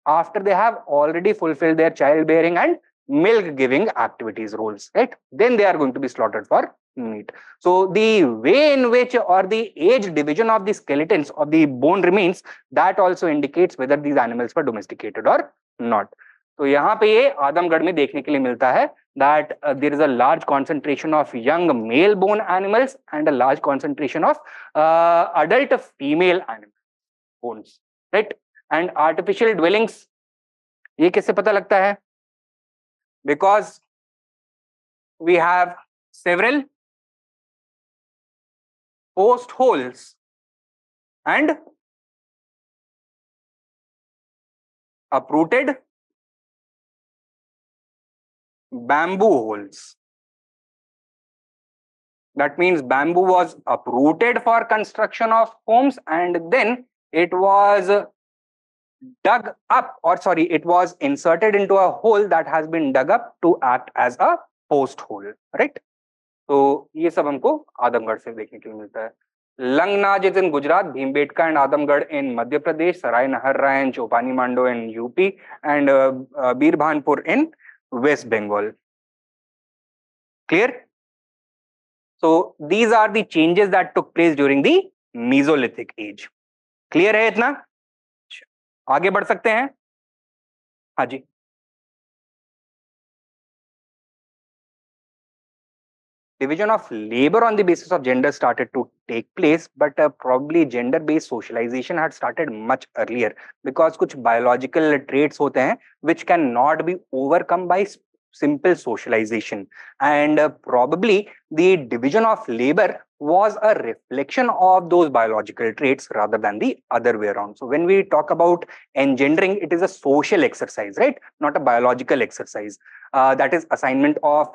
Speaker 1: After they have already fulfilled their childbearing and milk giving activities roles, right? Then they are going to be slaughtered for meat. So the way in which or the age division of the skeletons of the bone remains, that also indicates whether these animals were domesticated or not. तो यहाँ पे ये आदमगढ़ में देखने के लिए मिलता है that there is a large concentration of young male bone animals and a large concentration of adult female animal bones, right? And artificial dwellings, ये कैसे पता लगता है? Because we have several post holes and uprooted bamboo holes. That means bamboo was uprooted for construction of homes and then it was dug up, or sorry, it was inserted into a hole that has been dug up to act as a post hole, right? तो ये सब हमको आदमगढ़ से देखने के लिए मिलता है. Langhnaj is in Gujarat, Bhimbetka and Adamgarh in Madhya Pradesh, Sarai Naharra, Chopani Mando in UP, and Birbhanpur in West Bengal. Clear? So these are the changes that took place during the Mesolithic age. Clear है इतना? आगे बढ़ सकते हैं? हाँ जी. Division of labor on the basis of gender started to take place, but probably gender-based socialization had started much earlier because कुछ biological traits होते हैं which cannot be overcome by simple socialization, and probably the division of labor was a reflection of those biological traits rather than the other way around. So when we talk about engendering, it is a social exercise, right? Not a biological exercise. That is assignment of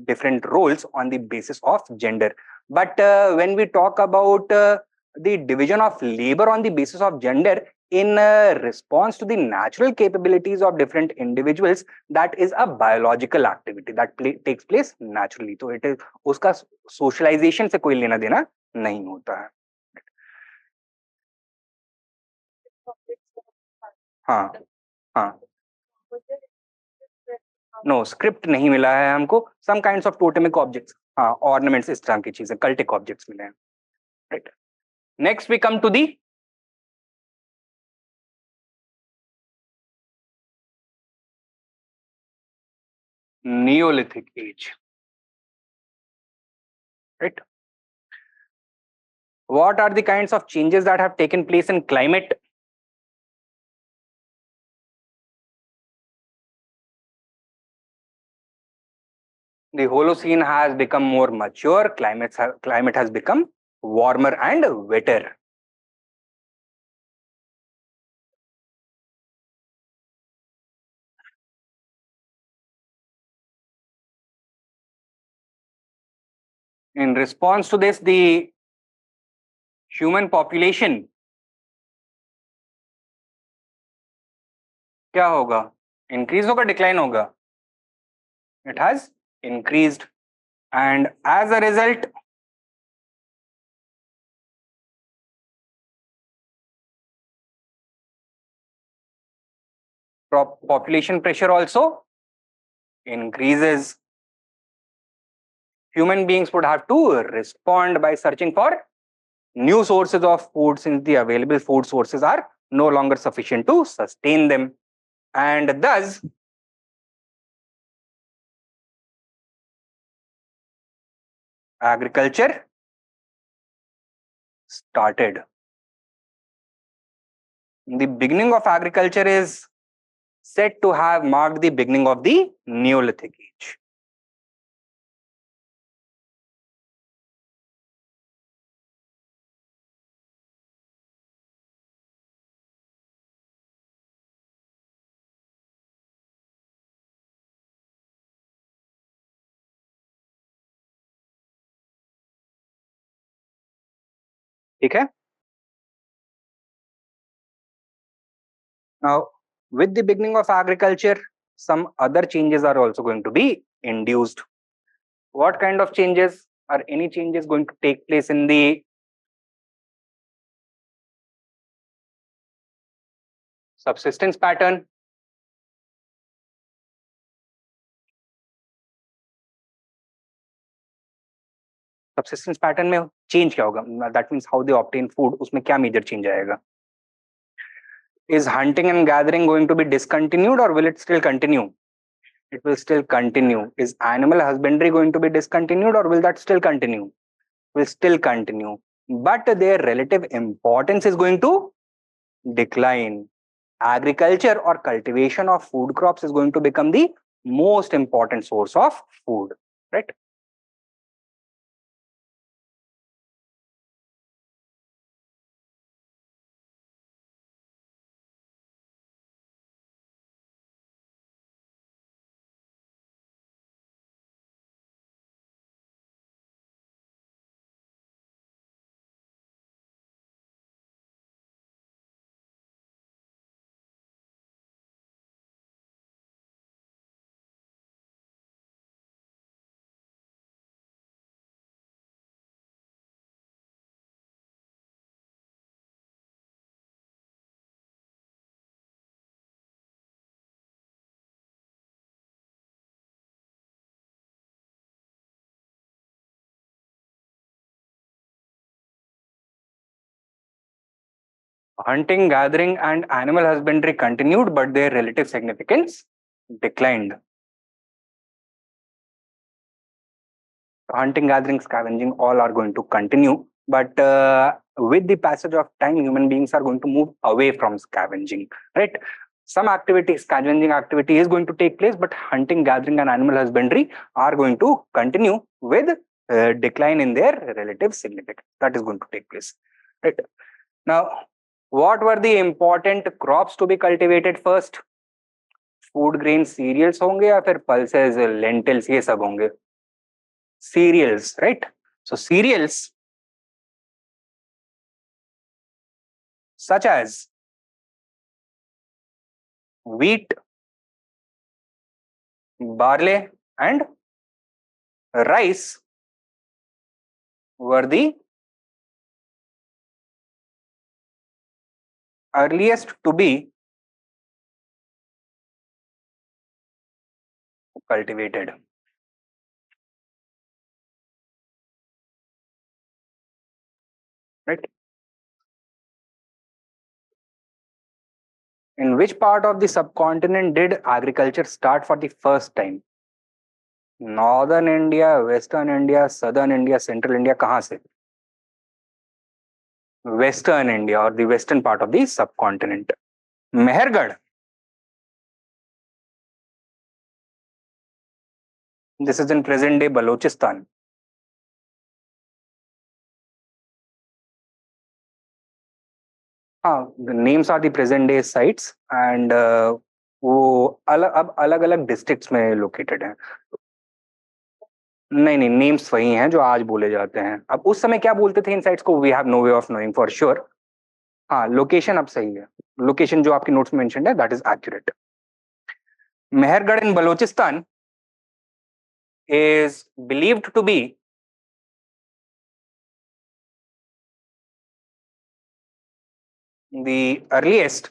Speaker 1: different roles on the basis of gender. But when we talk about the division of labor on the basis of gender in response to the natural capabilities of different individuals, that is a biological activity that takes place naturally. So it is उसका socialization से कोई लेना देना नहीं होता है. हाँ हाँ. नो, स्क्रिप्ट नहीं मिला है हमको. Some kinds of totemic objects, हाँ, ऑर्नामेंट्स, इस तरह की चीजें, कल्टिक ऑब्जेक्ट्स मिले हैं, right. Next we come to the Neolithic age, right? What are the kinds of changes that have taken place in climate? The Holocene has become more mature, climate has become warmer and wetter. In response to this, the human population क्या होगा? Increase होगा, decline होगा? It has increased, and as a result, population pressure also increases. Human beings would have to respond by searching for new sources of food, since the available food sources are no longer sufficient to sustain them. And thus, agriculture started. The beginning of agriculture is said to have marked the beginning of the Neolithic age. ठीक है? Now, with the beginning of agriculture, some other changes are also going to be induced. What kind of changes? Are any changes going to take place in the subsistence pattern? Subsistence pattern में change क्या होगा? That means how they obtain food. उसमें क्या major change आएगा? Is hunting and gathering going to be discontinued, or will it still continue? It will still continue. Is animal husbandry going to be discontinued, or will that still continue? Will still continue. But their relative importance is going to decline. Agriculture or cultivation of food crops is going to become the most important source of food, right? Hunting, gathering, and animal husbandry continued, but their relative significance declined. Hunting, gathering, scavenging, all are going to continue, but with the passage of time, human beings are going to move away from scavenging, right? Some activity, scavenging activity is going to take place, but hunting, gathering, and animal husbandry are going to continue with decline in their relative significance. That is going to take place, right? Now, what were the important crops to be cultivated first? Food grain cereals होंगे या फिर pulses, lentils, ये सब होंगे? Cereals, right? So cereals such as wheat, barley, and rice were the earliest to be cultivated. Right? In which part of the subcontinent did agriculture start for the first time? Northern India, Western India, Southern India, Central India, कहाँ से? Western India, or the western part of the subcontinent. Mehergarh. This is in present day Balochistan. The names are the present day sites and वो अब अलग अलग districts में located हैं. नहीं नहीं, नेम्स वही हैं जो आज बोले जाते हैं. अब उस समय क्या बोलते थे इन साइट्स को, we have no way of knowing for sure. हाँ, लोकेशन अब सही है. लोकेशन जो आपकी नोट्स में मेंशन्ड है that is accurate. Mehrgarh in Balochistan is believed to be the earliest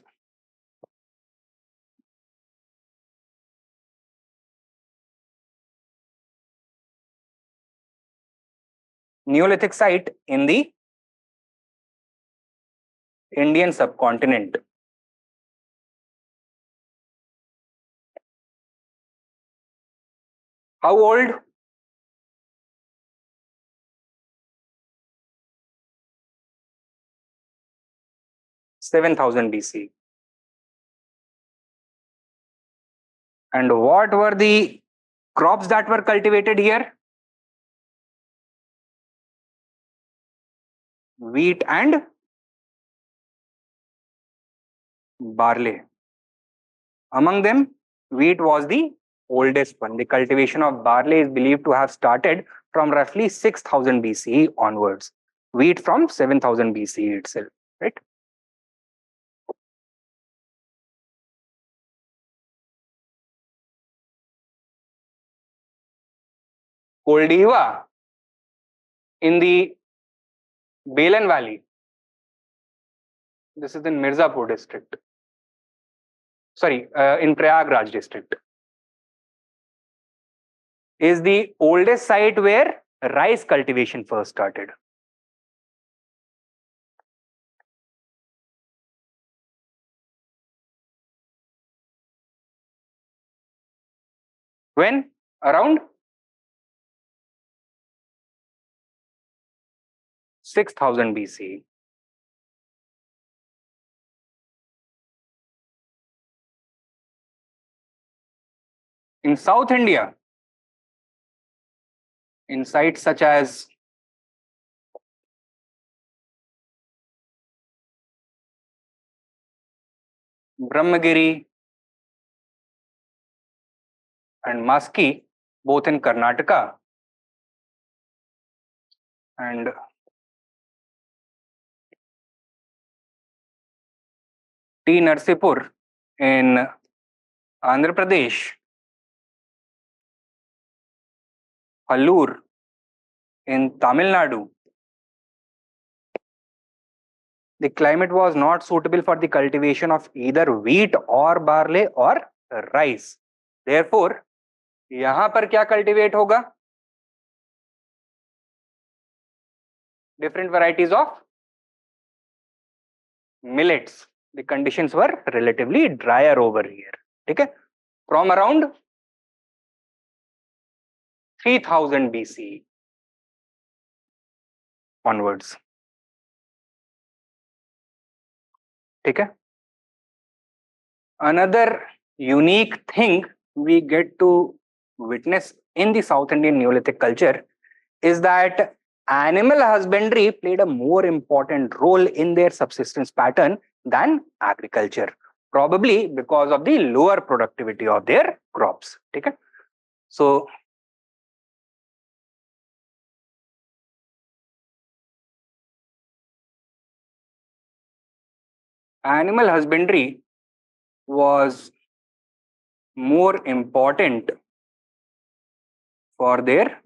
Speaker 1: Neolithic site in the Indian subcontinent. How old? (7,000 BC). And what were the crops that were cultivated here? Wheat and barley. Among them, wheat was the oldest one. The cultivation of barley is believed to have started from roughly 6,000 BCE onwards. Wheat from 7,000 BCE itself, right? Koldiva in the Balan Valley. This is in Mirzapur district. Sorry, in Prayagraj district. Is the oldest site where rice cultivation first started. When? Around 6,000 BC. In South India, in sites such as Brahmagiri and Maski, both in Karnataka, and T. Narsipur in Andhra Pradesh, Hallur in Tamil Nadu. The climate was not suitable for the cultivation of either wheat or barley or rice. Therefore, यहाँ पर क्या cultivate होगा? Different varieties of millets. The conditions were relatively drier over here. Okay? From around 3,000 BC onwards. Okay? Another unique thing we get to witness in the South Indian Neolithic culture is that animal husbandry played a more important role in their subsistence pattern than agriculture, probably because of the lower productivity of their crops. Okay? So, animal husbandry was more important for their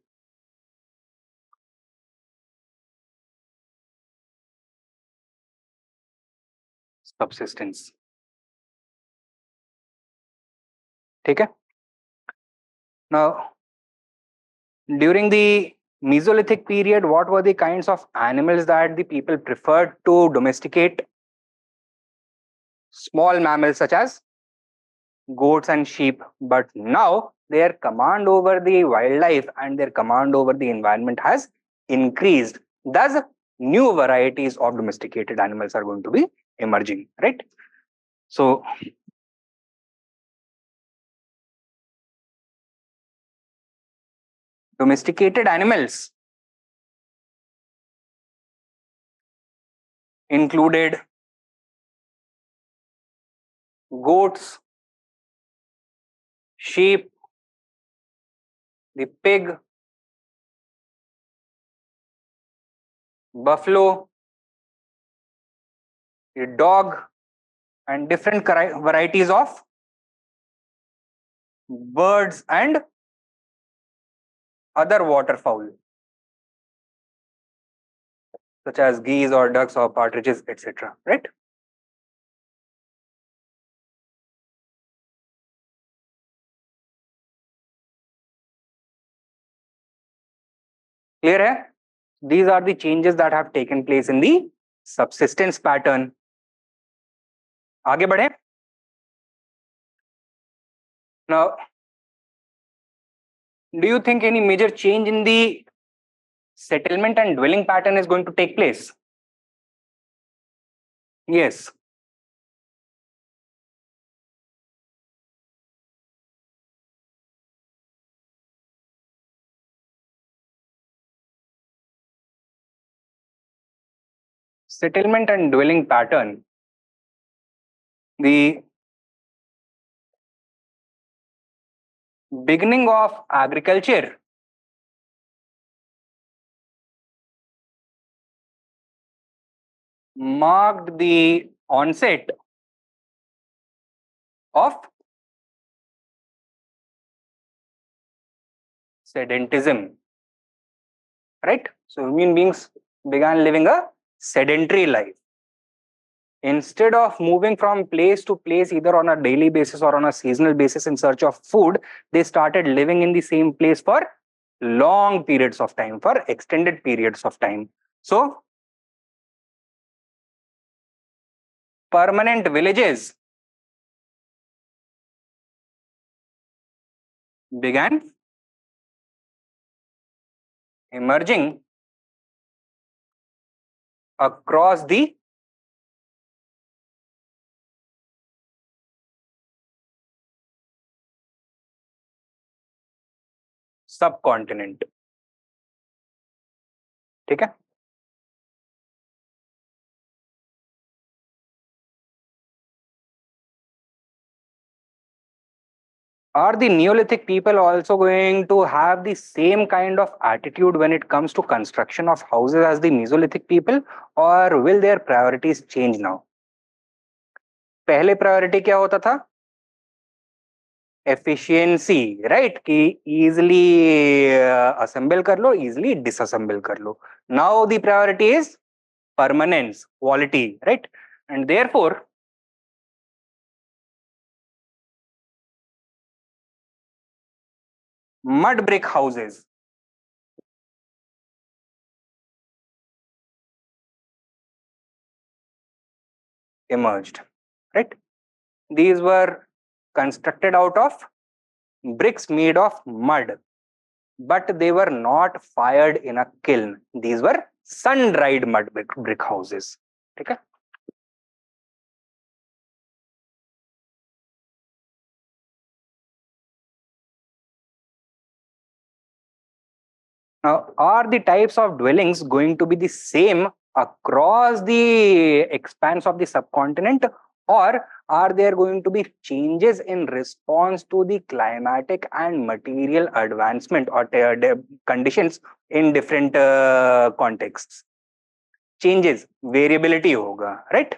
Speaker 1: subsistence. Okay? Now, during the Mesolithic period, what were the kinds of animals that the people preferred to domesticate? Small mammals such as goats and sheep. But now their command over the wildlife and their command over the environment has increased. Thus, new varieties of domesticated animals are going to be emerging, right? So, Domesticated animals included goats, sheep, the pig, buffalo, the dog, and different varieties of birds and other waterfowl, such as geese or ducks or partridges, etc. Right? Clear hai? These are the changes that have taken place in the subsistence pattern. आगे बढ़े. Now, do you think any major change in the settlement and dwelling pattern is going to take place? Yes. Settlement and dwelling pattern. The beginning of agriculture marked the onset of sedentism. Right? So human beings began living a sedentary life. Instead of moving from place to place, either on a daily basis or on a seasonal basis in search of food, they started living in the same place for long periods of time, for extended periods of time. So, permanent villages began emerging across the subcontinent. ठीक है? Are the Neolithic people also going to have the same kind of attitude when it comes to construction of houses as the Mesolithic people, or will their priorities change now? पहले priority क्या होता था? Efficiency, right? कि easily assemble कर लो, easily disassemble कर लो. Now the priority is permanence, quality, right? And therefore mud brick houses emerged, right? These were constructed out of bricks made of mud, but they were not fired in a kiln. These were sun dried mud brick houses. Okay? Now, are the types of dwellings going to be the same across the expanse of the subcontinent, or are there going to be changes in response to the climatic and material advancement or conditions in different contexts? Changes, variability hoga, right?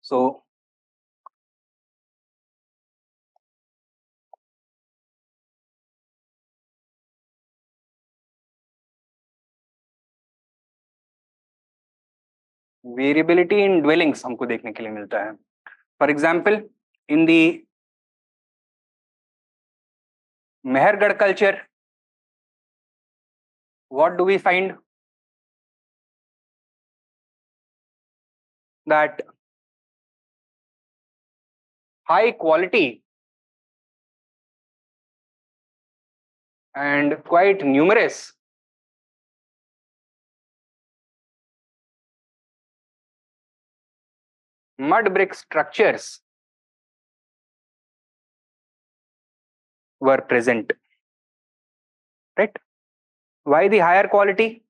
Speaker 1: So, variability in dwellings हमको देखने के लिए मिलता है. For example, in the Mehrgarh culture, what do we find? That high quality and quite numerous mud brick structures were present, right? Why the higher quality?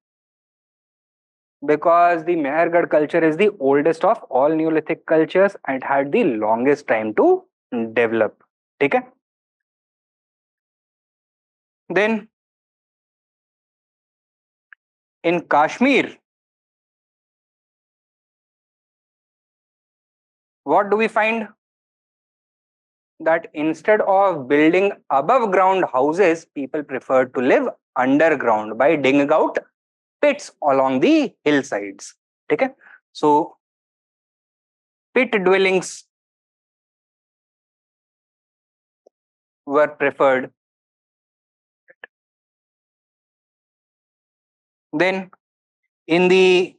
Speaker 1: Because the Mehergarh culture is the oldest of all Neolithic cultures and had the longest time to develop. Okay? Then in Kashmir, what do we find? That instead of building above ground houses, people preferred to live underground by digging out pits along the hillsides. Okay? So pit dwellings were preferred. Then in the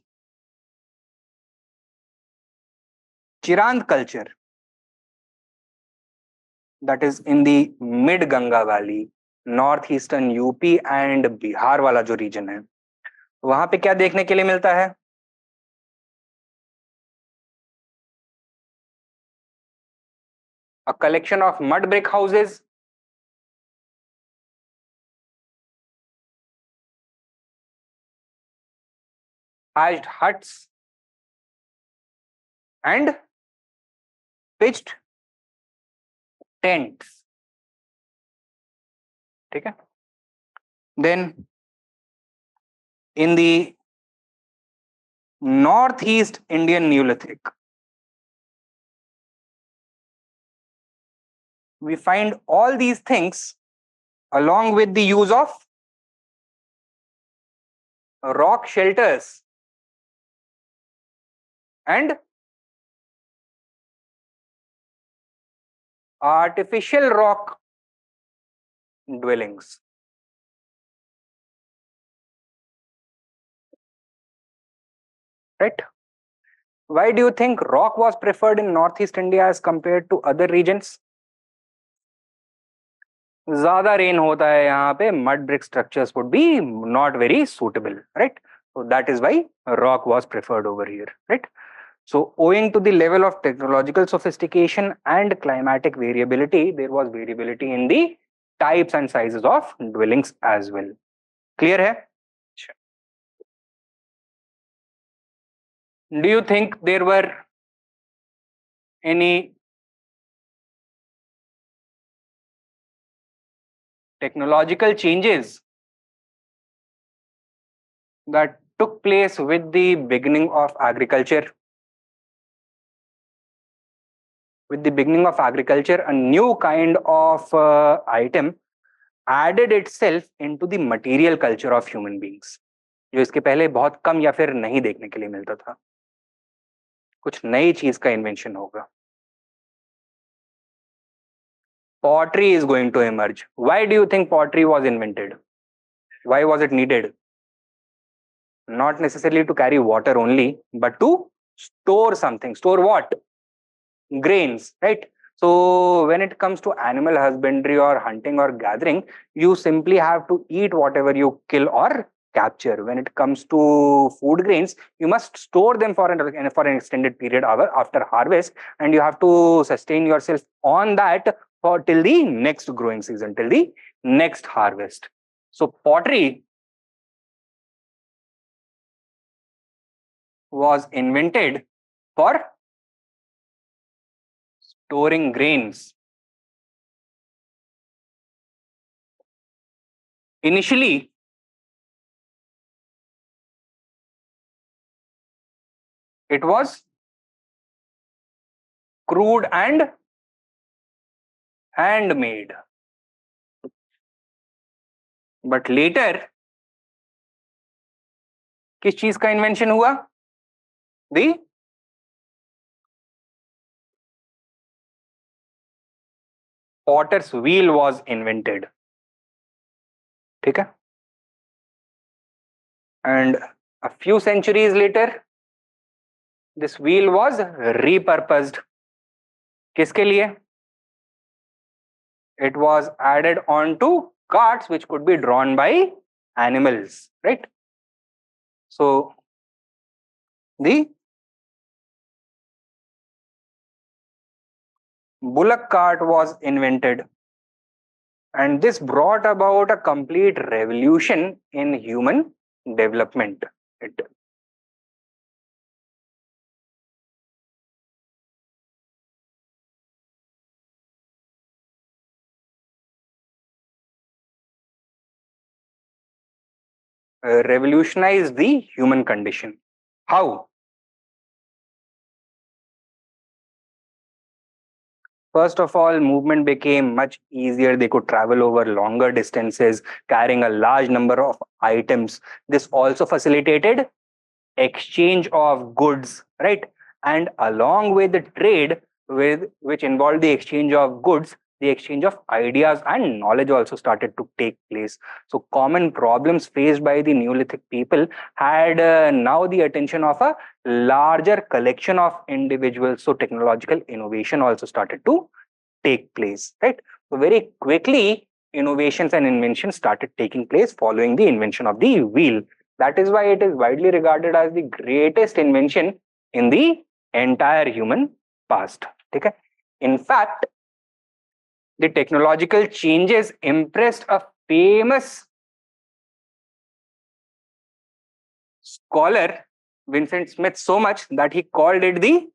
Speaker 1: Chirand culture, that is in the mid Ganga Valley, northeastern UP and Bihar वाला जो reason है, वहां पे क्या देखने के लिए मिलता है? A collection of mud brick houses, thatched huts, and pitched tents. ठीक है? Then in the northeast Indian Neolithic, we find all these things along with the use of rock shelters and artificial rock dwellings. Right? Why do you think rock was preferred in northeast India as compared to other regions? ज्यादा rain होता है यहाँ पे, mud brick structures would be not very suitable, right? So that is why rock was preferred over here, right? So owing to the level of technological sophistication and climatic variability, there was variability in the types and sizes of dwellings as well. Clear है? Do you think there were any technological changes that took place with the beginning of agriculture? With the beginning of agriculture, a new kind of item added itself into the material culture of human beings, जो इसके पहले बहुत कम या फिर नहीं देखने के लिए मिलता था. कुछ नई चीज का इन्वेंशन होगा. Pottery is going to emerge. Why do you think pottery was invented? Why was it needed? Not necessarily to carry water only, but to store something. Store what? Grains, right? So when it comes to animal husbandry or hunting or gathering, you simply have to eat whatever you kill or capture. When it comes to food grains, you must store them for an extended period after harvest, and you have to sustain yourself on that for till the next growing season, till the next harvest. So pottery was invented for storing grains. Initially, it was crude and handmade. But later, किस चीज का invention हुआ? The potter's wheel was invented. ठीक है? And a few centuries later, this wheel was repurposed. किसके लिए? It was added onto carts which could be drawn by animals, right? So the bullock cart was invented. And this brought about a complete revolution in human development. It revolutionized the human condition. How? First of all, movement became much easier. They could travel over longer distances, carrying a large number of items. This also facilitated exchange of goods, right? And along with the trade, with which involved the exchange of goods, the exchange of ideas and knowledge also started to take place. So common problems faced by the Neolithic people had now the attention of a larger collection of individuals. So technological innovation also started to take place, right? So very quickly, innovations and inventions started taking place following the invention of the wheel. That is why it is widely regarded as the greatest invention in the entire human past. Okay? In fact, the technological changes impressed a famous scholar, Vincent Smith, so much that he called it the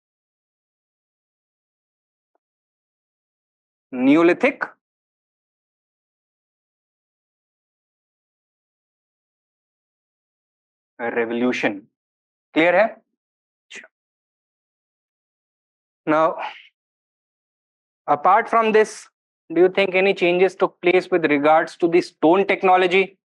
Speaker 1: Neolithic Revolution. Clear hai? Now, apart from this, do you think any changes took place with regards to the stone technology?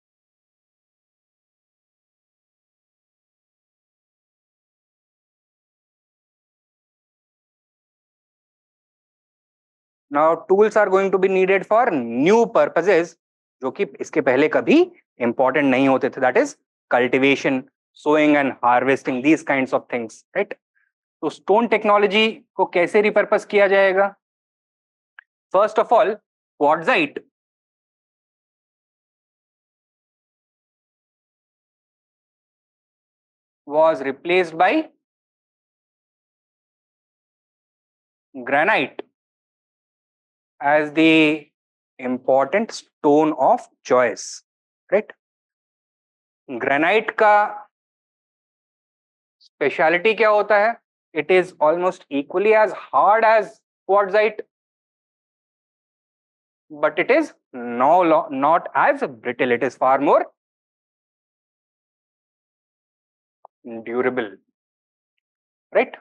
Speaker 1: Now, tools are going to be needed for new purposes, जो कि इसके पहले कभी important नहीं होते थे. That is cultivation, sowing and harvesting, these kinds of things, right? तो stone technology को कैसे repurpose किया जाएगा? First of all, quartzite was replaced by granite as the important stone of choice, right? Granite का speciality क्या होता है? It is almost equally as hard as quartzite, but it is not as brittle. It is far more durable, right?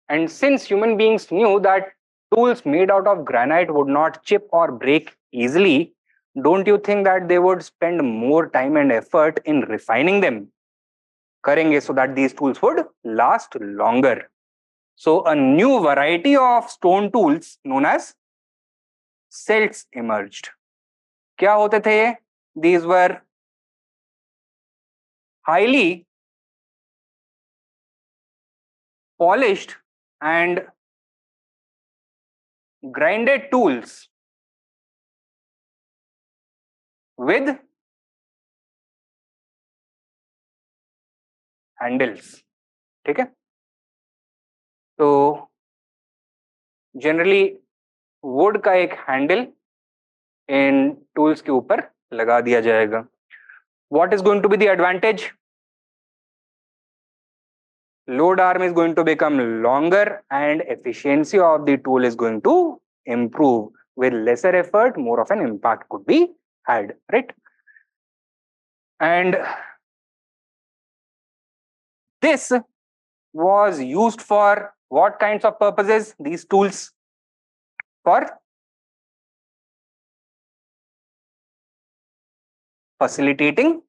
Speaker 1: And since human beings knew that tools made out of granite would not chip or break easily, don't you think that they would spend more time and effort in refining them? करेंगे so that these tools would last longer. So a new variety of stone tools known as celts emerged. क्या होते थे ये? These were highly polished and grinded tools with handles. ठीक है? तो generally would का एक हैंडल इन टूल्स के ऊपर लगा दिया जाएगा. What is going to be the advantage? Load arm is going to become longer and efficiency of the tool is going to improve. With lesser effort, more of an impact could be had, right? And this was used for what kinds of purposes? These tools for facilitating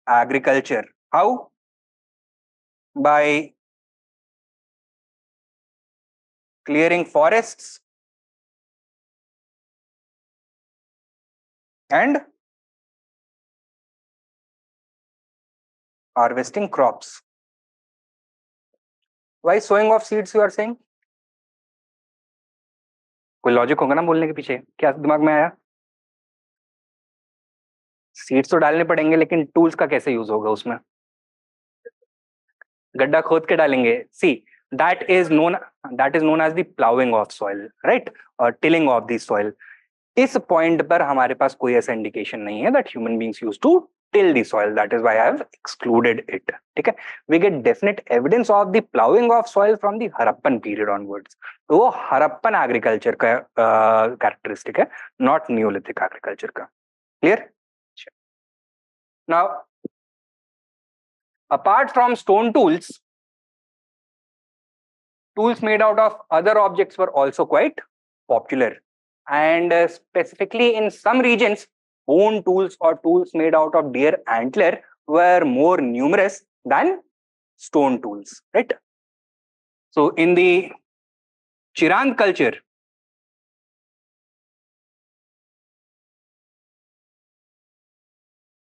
Speaker 1: agriculture. How? By clearing forests and harvesting crops. Why sowing of seeds, you are saying? कोई logic होगा ना बोलने के पीछे? क्या दिमाग में आया? सीड्स तो डालने पड़ेंगे, लेकिन टूल्स का कैसे यूज होगा उसमें? गड्ढा खोद के डालेंगे. सी, that is known as the plowing of soil, right? Or tilling of the soil. इस पॉइंट पर हमारे पास कोई ऐसा इंडिकेशन नहीं है that human beings used to till the soil. That is why I have excluded it. ठीक है, we get definite evidence of the plowing of soil from the Harappan period onwards. तो वो हरप्पन एग्रीकल्चर का characteristic है, not Neolithic agriculture का. Clear? Now apart from stone tools, tools made out of other objects were also quite popular, and specifically in some regions, bone tools or tools made out of deer antler were more numerous than stone tools, right? So in the Chirand culture,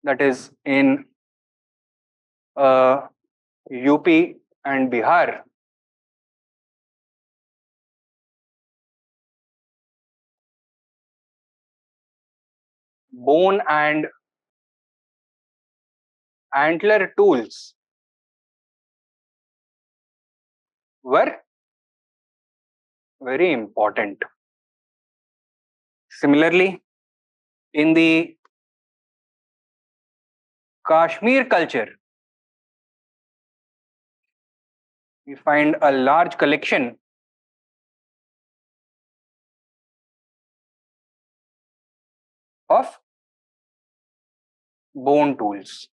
Speaker 1: that is in UP and Bihar, bone and antler tools were very important. Similarly, in the Kashmir culture, we find a large collection of bone tools.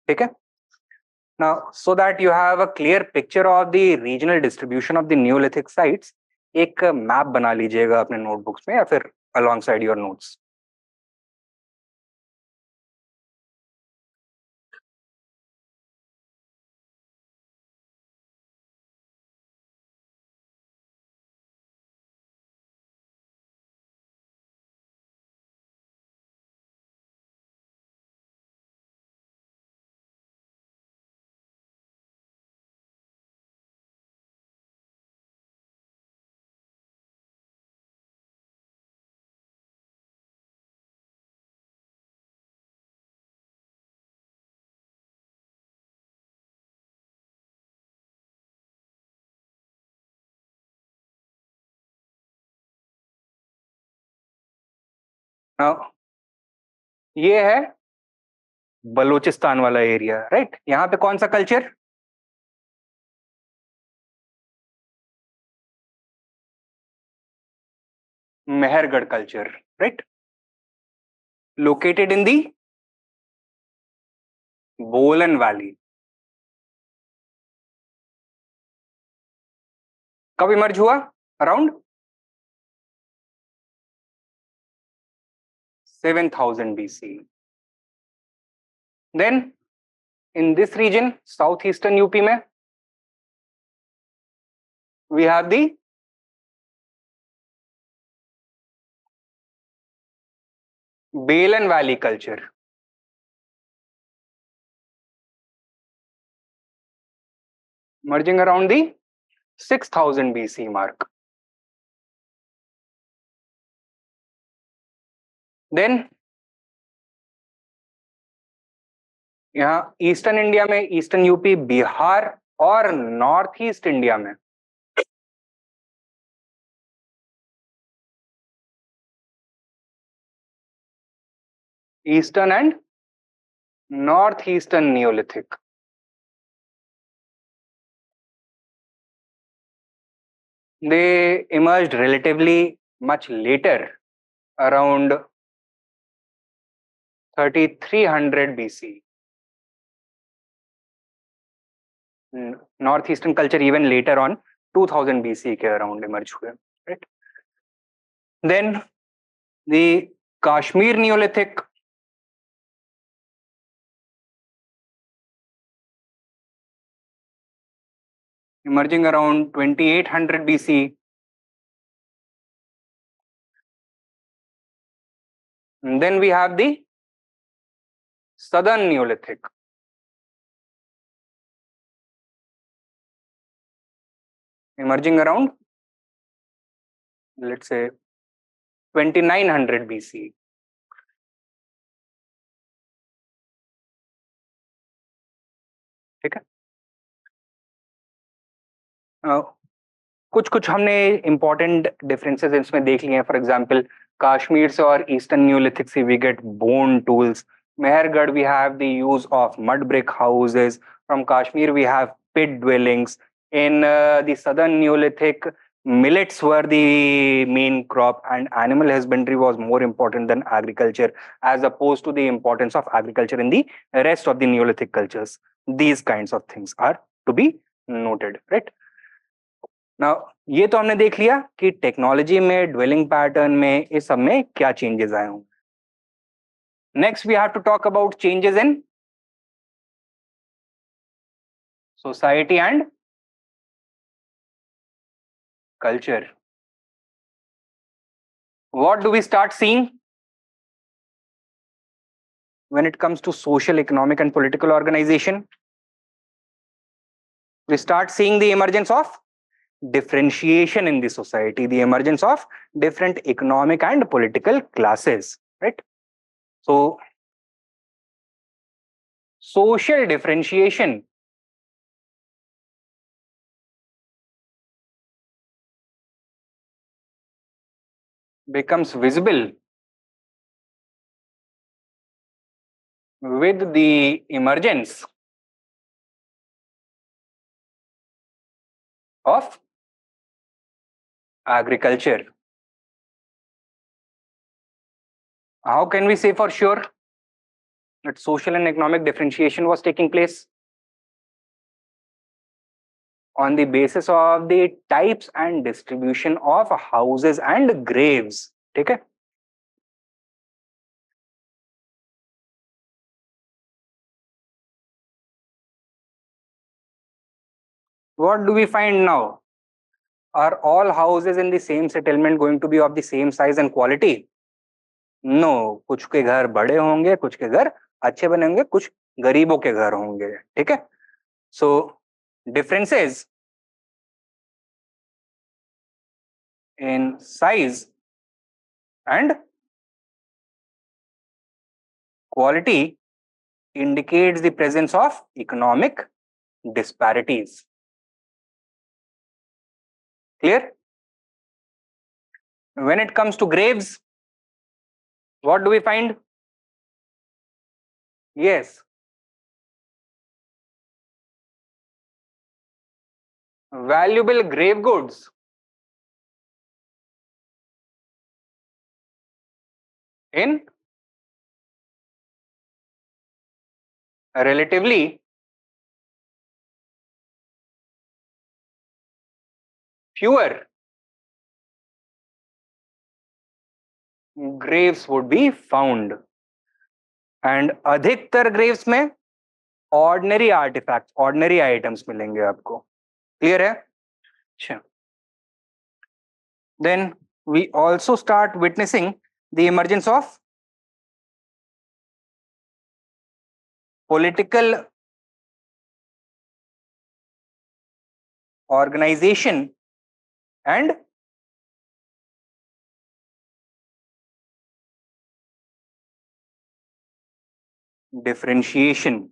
Speaker 1: Okay. Now, so that you have a clear picture of the regional distribution of the Neolithic sites, एक map बना लीजिएगा अपने notebooks में या फिर alongside your notes. Now, ये है बलूचिस्तान वाला एरिया, राइट? यहाँ पे कौन सा culture? Mehrgarh culture, right? Located in the Bolan Valley. कब इमर्ज हुआ? Around 7000 BC. Then in this region, southeastern UP में, we have the Balan Valley culture. Merging around the 6000 BC mark. Then यहाँ eastern India में, eastern UP, Bihar और north east India में eastern and north eastern Neolithic. They emerged relatively much later, around 3300 BC. Northeastern culture even later on 2000 BC के around emerge हुए, right? Then the Kashmir Neolithic, emerging around 2800 BC. And then we have the Southern Neolithic, emerging around, let's say, 2900 BC. ठीक है? कुछ कुछ हमने important differences इसमें देख लिए हैं. फॉर एग्जांपल, कश्मीर से और ईस्टर्न न्यूलिथिक से we get bone tools. Mehrgarh we have the use of mud brick houses. From Kashmir we have pit dwellings. In the southern Neolithic, millets were the main crop, and animal husbandry was more important than agriculture, as opposed to the importance of agriculture in the rest of the Neolithic cultures. These kinds of things are to be noted, right? Now ये तो हमने देख लिया कि technology में, dwelling pattern में, इस सब में क्या चेंजेस आए होंगे. Next we have to talk about changes in society and culture. What do we start seeing when it comes to social, economic and political organization? We start seeing the emergence of differentiation in the society, the emergence of different economic and political classes, right? So social differentiation becomes visible with the emergence of agriculture. How can we say for sure that social and economic differentiation was taking place? On the basis of the types and distribution of houses and graves. ठीक है? What do we find now? Are all houses in the same settlement going to be of the same size and quality? No. कुछ के घर बड़े होंगे, कुछ के घर अच्छे बने होंगे, कुछ गरीबों के घर होंगे. ठीक है? So differences in size and quality indicates the presence of economic disparities. Clear? When it comes to graves, what do we find? Yes. Valuable grave goods in relatively fewer graves would be found. And अधिकतर graves में ordinary artifacts, ordinary items मिलेंगे आपको. Clear है? अच्छा. Then we also start witnessing the emergence of political organization and differentiation.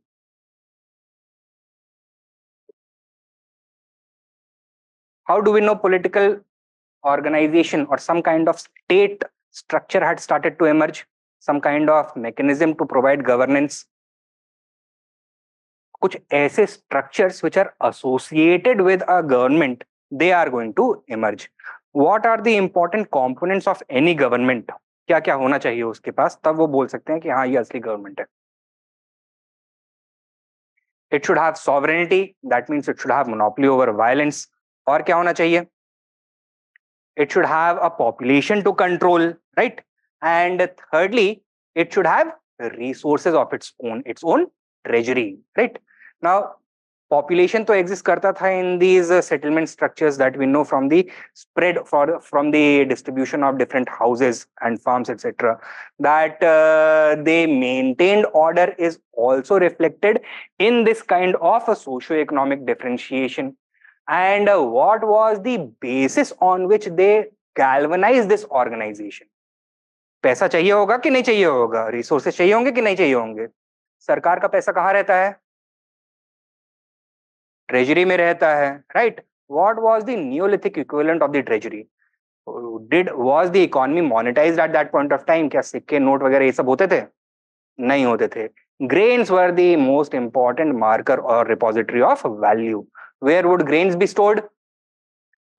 Speaker 1: How do we know political organization or some kind of state structure had started to emerge? Some kind of mechanism to provide governance. कुछ ऐसे structures which are associated with a government, they are going to emerge. What are the important components of any government? क्या क्या होना चाहिए उसके पास, तब वो बोल सकते हैं कि हाँ ये असली गवर्नमेंट है. It should have sovereignty, that means it should have monopoly over violence. और क्या होना चाहिए? It should have a population to control, right? And thirdly, it should have resources of its own treasury, right? Now, population तो exist करता था in these settlement structures that we know from the spread from the distribution of different houses and farms, etc. That they maintained order is also reflected in this kind of a socio-economic differentiation. And what was the basis on which they galvanized this organization? पैसा चाहिए होगा कि नहीं चाहिए होगा, resources चाहिए होंगे कि नहीं चाहिए होंगे. सरकार का पैसा कहाँ रहता है? ट्रेजरी में रहता है, right? What was the Neolithic equivalent of the treasury? Was the economy monetized at that point of time? क्या सिक्के नोट वगैरह ये सब होते थे? नहीं होते थे. Grains were the most important marker or repository of value. Where would grains be stored?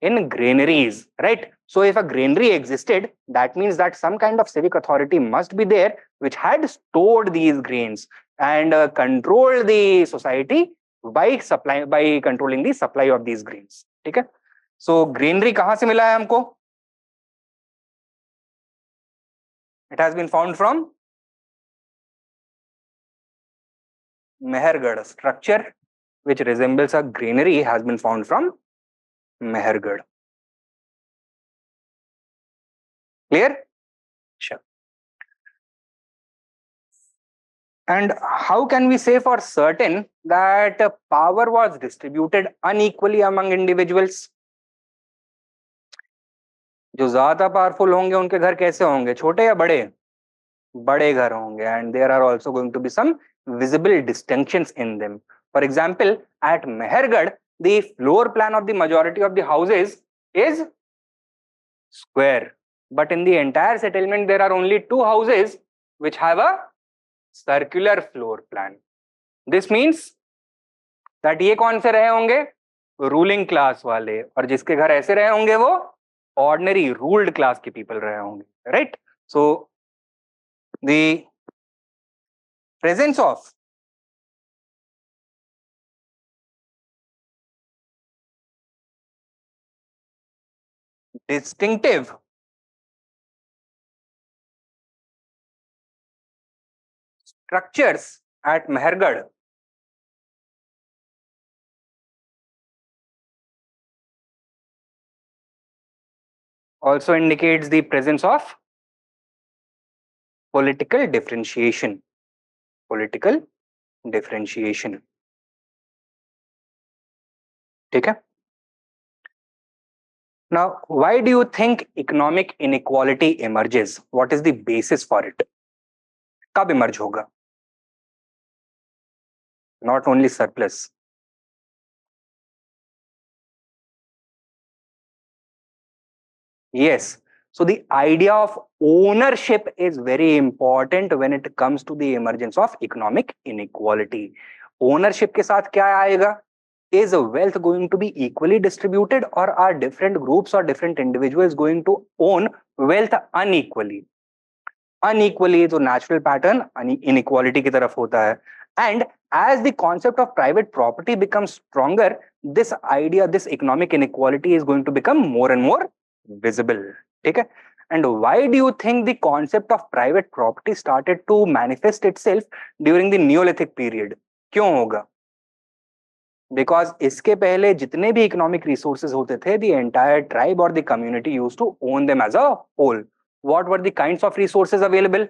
Speaker 1: In granaries, right? So if a granary existed, that means that some kind of civic authority must be there which had stored these grains and controlled the society by controlling the supply of these grains. ठीक है? So granary कहाँ से मिला है हमको? It has been found from Mehergarh. Structure which resembles a granary has been found from Mehergarh. Clear? Sure. And how can we say for certain that power was distributed unequally among individuals? जो ज्यादा powerful होंगे उनके घर कैसे होंगे? छोटे या बड़े? बड़े घर होंगे. And there are also going to be some visible distinctions in them. For example, at Mehergarh, the floor plan of the majority of the houses is square. But in the entire settlement, there are only 2 houses which have a circular floor plan. This means that ये कौन से रहे होंगे? Ruling class वाले. और जिसके घर ऐसे रहे होंगे वो ऑर्डिनरी रूल्ड क्लास के पीपल रहे होंगे, right? So the presence of distinctive structures at Mehergarh also indicates the presence of political differentiation. Political differentiation. ठीक है? Now, why do you think economic inequality emerges? What is the basis for it? कब emerge होगा? Not only surplus. Yes. So the idea of ownership is very important when it comes to the emergence of economic inequality. Ownership के साथ क्या आएगा? Is wealth going to be equally distributed, or are different groups or different individuals going to own wealth unequally? Unequally तो natural pattern inequality की तरफ होता है. And as the concept of private property becomes stronger, this idea, this economic inequality is going to become more and more visible. ठीक है? And why do you think the concept of private property started to manifest itself during the Neolithic period? क्यों होगा? Because इसके पहले जितने भी economic resources होते थे, the entire tribe or the community used to own them as a whole. What were the kinds of resources available?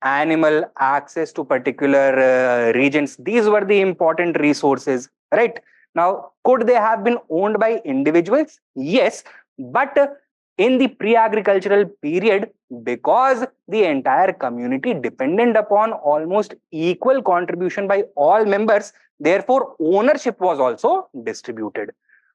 Speaker 1: Animal access to particular regions. These were the important resources, right? Now, could they have been owned by individuals? Yes, but in the pre-agricultural period, because the entire community depended upon almost equal contribution by all members, therefore ownership was also distributed.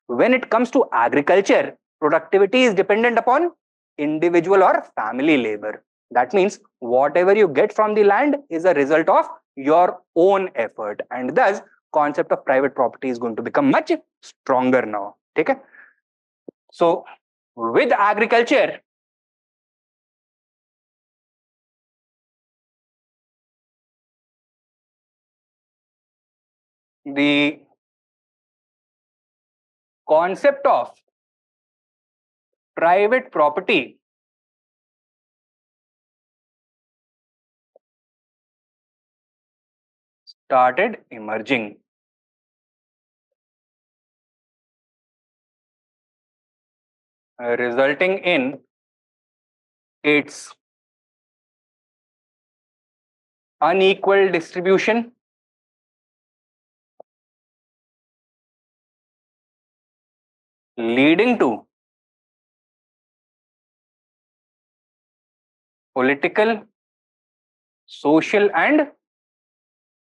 Speaker 1: When it comes to agriculture, productivity is dependent upon individual or family labor. That means whatever you get from the land is a result of your own effort, and thus concept of private property is going to become much stronger now. Okay? So with agriculture, the concept of private property started emerging. Resulting in its unequal distribution, leading to political, social, and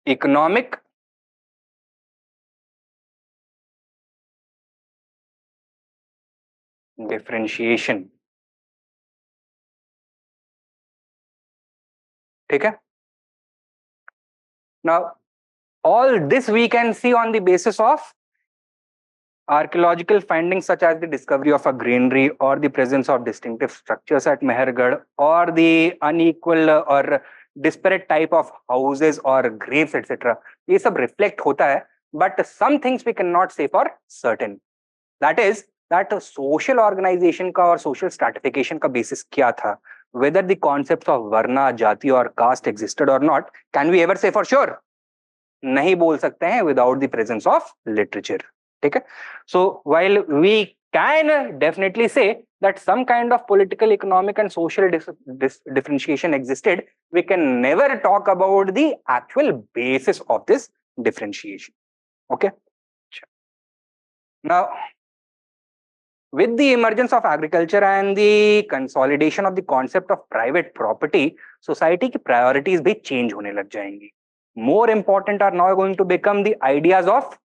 Speaker 1: economic differentiation. ठीक है? Now, all this we can see on the basis of archaeological findings such as the discovery of a granary or the presence of distinctive structures at Mehergarh or the unequal or disparate type of houses or graves etc. ये सब reflect होता है, but some things we cannot say for certain. That is that social organization का और social stratification का basis क्या था? Whether the concepts of varna, jati or caste existed or not, can we ever say for sure? नहीं बोल सकते हैं without the presence of literature. ठीक है? So while we can definitely say that some kind of political, economic and social differentiation existed, we can never talk about the actual basis of this differentiation. Okay? Now, with the emergence of agriculture and the consolidation of the concept of private property, society की priorities भी change होने लग जाएंगी. More important are now going to become the ideas of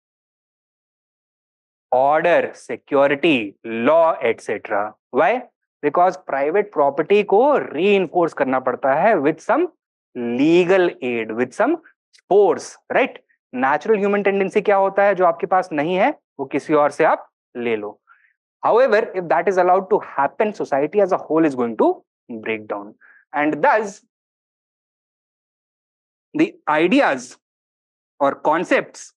Speaker 1: order, security, law, etc. Why? Because private property को reinforce करना पड़ता है with some legal aid, with some force, right? Natural human tendency क्या होता है जो आपके पास नहीं है वो किसी और से आप ले लो. However, if that is allowed to happen, society as a whole is going to break down. And thus, the ideas or concepts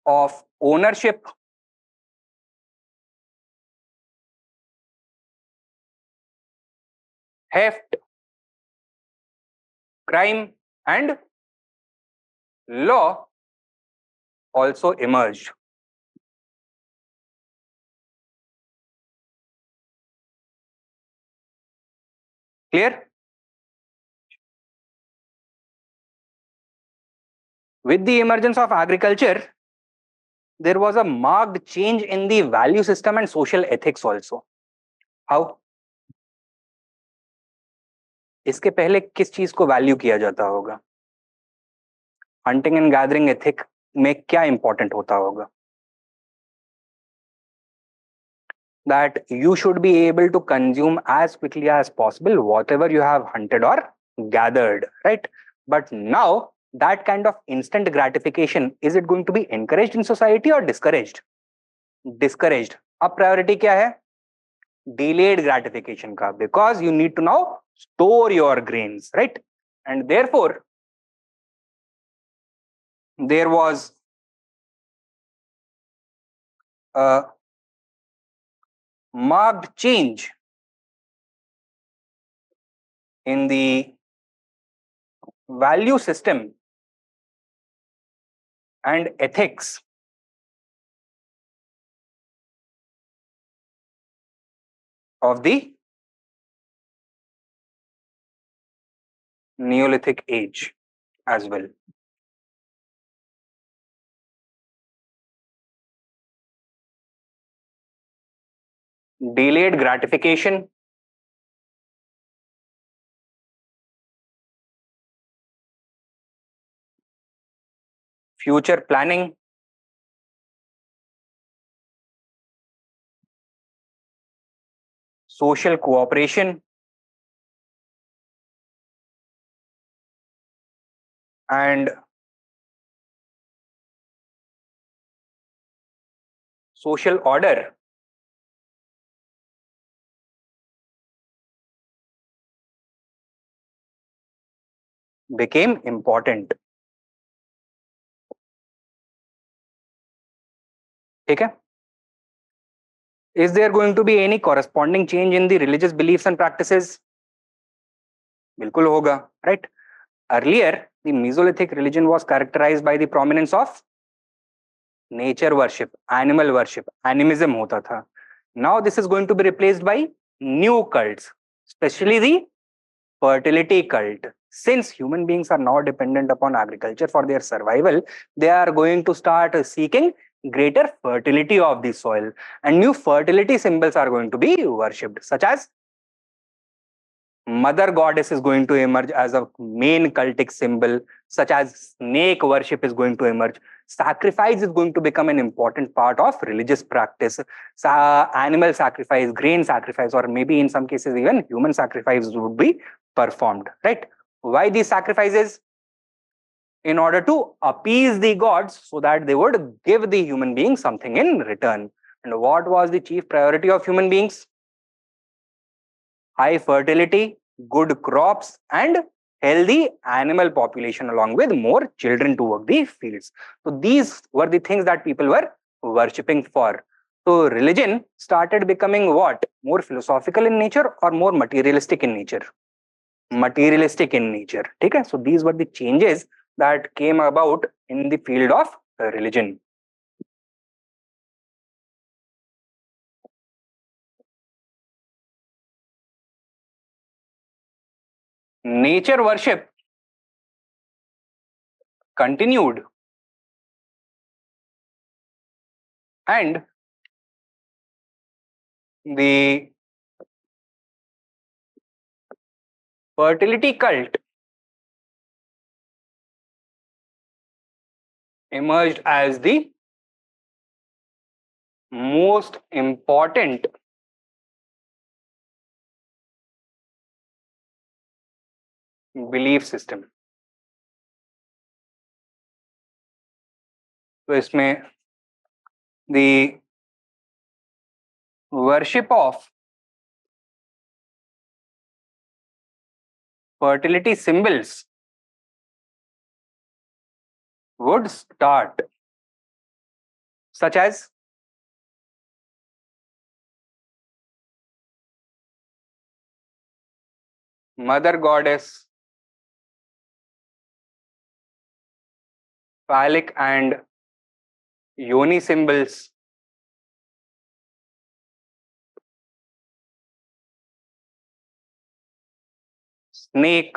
Speaker 1: of ownership, heft, crime, and law also emerged. Clear? With the emergence of agriculture, there was a marked change in the value system and social ethics also. How? इसके पहले किस चीज को value किया जाता होगा? Hunting and gathering ethic में क्या इंपॉर्टेंट होता होगा? That you should be able to consume as quickly as possible whatever you have hunted or gathered, right? But now that kind of instant gratification, is it going to be encouraged in society or discouraged? Discouraged. अब priority क्या है? Delayed gratification का, because you need to now store your grains, right? And therefore there was a marked change in the value system and ethics of the Neolithic age as well. Delayed gratification, future planning, social cooperation, and social order became important. ठीक है? Is there going to be any corresponding change in the religious beliefs and practices? बिल्कुल होगा, right? Earlier, the Mesolithic religion was characterized by the prominence of nature worship, animal worship, animism होता था. Now this is going to be replaced by new cults, especially the fertility cult. Since human beings are now dependent upon agriculture for their survival, they are going to start seeking greater fertility of the soil, and new fertility symbols are going to be worshipped, such as Mother goddess is going to emerge as a main cultic symbol, such as snake worship is going to emerge. Sacrifice is going to become an important part of religious practice. Animal sacrifice, grain sacrifice, or maybe in some cases even human sacrifice would be performed, right? Why these sacrifices? In order to appease the gods so that they would give the human being something in return. And what was the chief priority of human beings? High fertility, good crops, and healthy animal population, along with more children to work the fields. So these were the things that people were worshipping for. So religion started becoming what? More philosophical in nature or more materialistic in nature? Materialistic in nature. Okay? So these were the changes that came about in the field of religion. Nature worship continued, and the fertility cult emerged as the most important belief system. तो इसमें the worship of fertility symbols would start, such as mother goddess, phallic and yoni symbols, snake,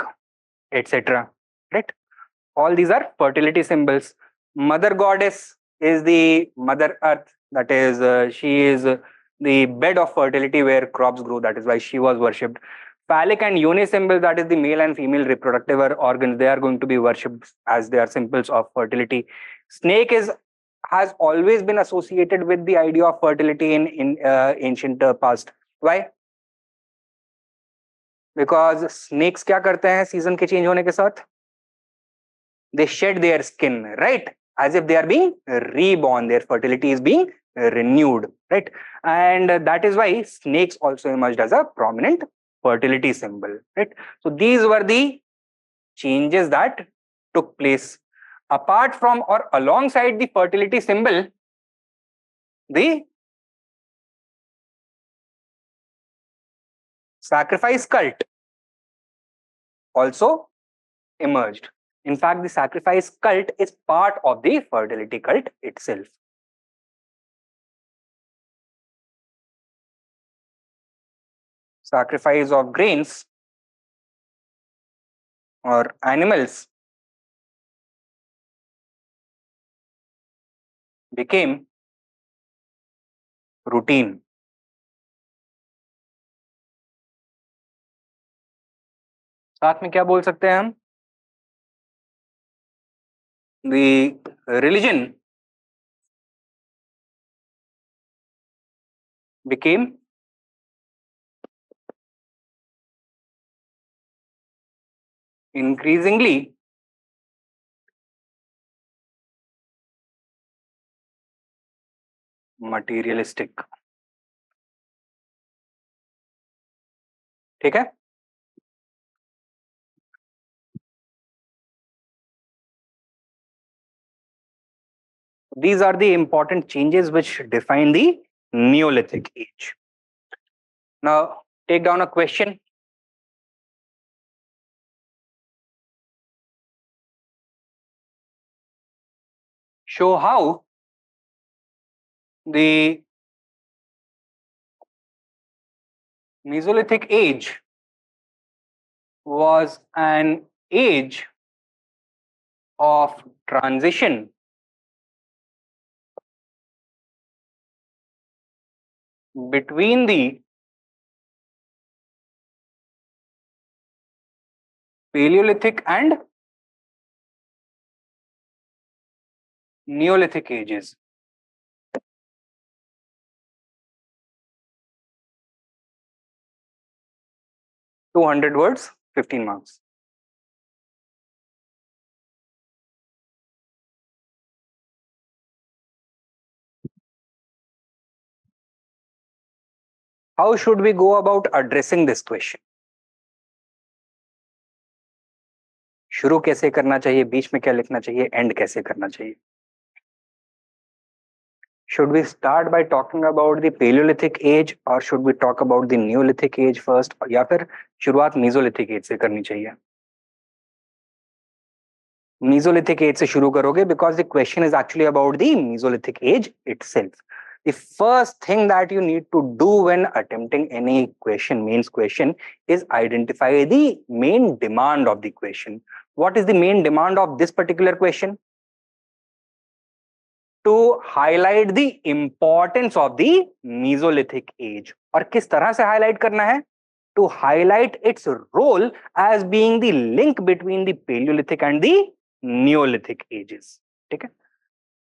Speaker 1: etc. Right? All these are fertility symbols. Mother goddess is the mother earth, that is, she is the bed of fertility where crops grow. That is why she was worshipped. Phallic and yoni symbols, that is the male and female reproductive organs, they are going to be worshipped as they are symbols of fertility. Snake has always been associated with the idea of fertility in ancient past. Why? Because snakes क्या करते हैं season के change होने के साथ? They shed their skin, right? As if they are being reborn, their fertility is being renewed, right? And that is why snakes also emerged as a prominent fertility symbol, right? So these were the changes that took place. Apart from or alongside the fertility symbol, the sacrifice cult also emerged. In fact, the sacrifice cult is part of the fertility cult itself. Sacrifice of grains or animals became routine. साथ में क्या बोल सकते हैं हम? The religion became increasingly materialistic. ठीक है? These are the important changes which define the Neolithic age. Now, take down a question. Show how the Mesolithic age was an age of transition between the Paleolithic and Neolithic ages. $200 words, 15 marks. How should we go about addressing this question? शुरू कैसे करना चाहिए, बीच में क्या लिखना चाहिए, and कैसे करना चाहिए? Should we start by talking about the Paleolithic age or should we talk about the Neolithic age first? या फिर शुरुआत Mesolithic age से करनी चाहिए? Mesolithic age से शुरू करोगे because the question is actually about the Mesolithic age itself. The first thing that you need to do when attempting any question, mains question, is identify the main demand of the question. What is the main demand of this particular question? To highlight the importance of the Mesolithic age. और किस तरह से highlight करना है? To highlight its role as being the link between the Paleolithic and the Neolithic ages. ठीक है?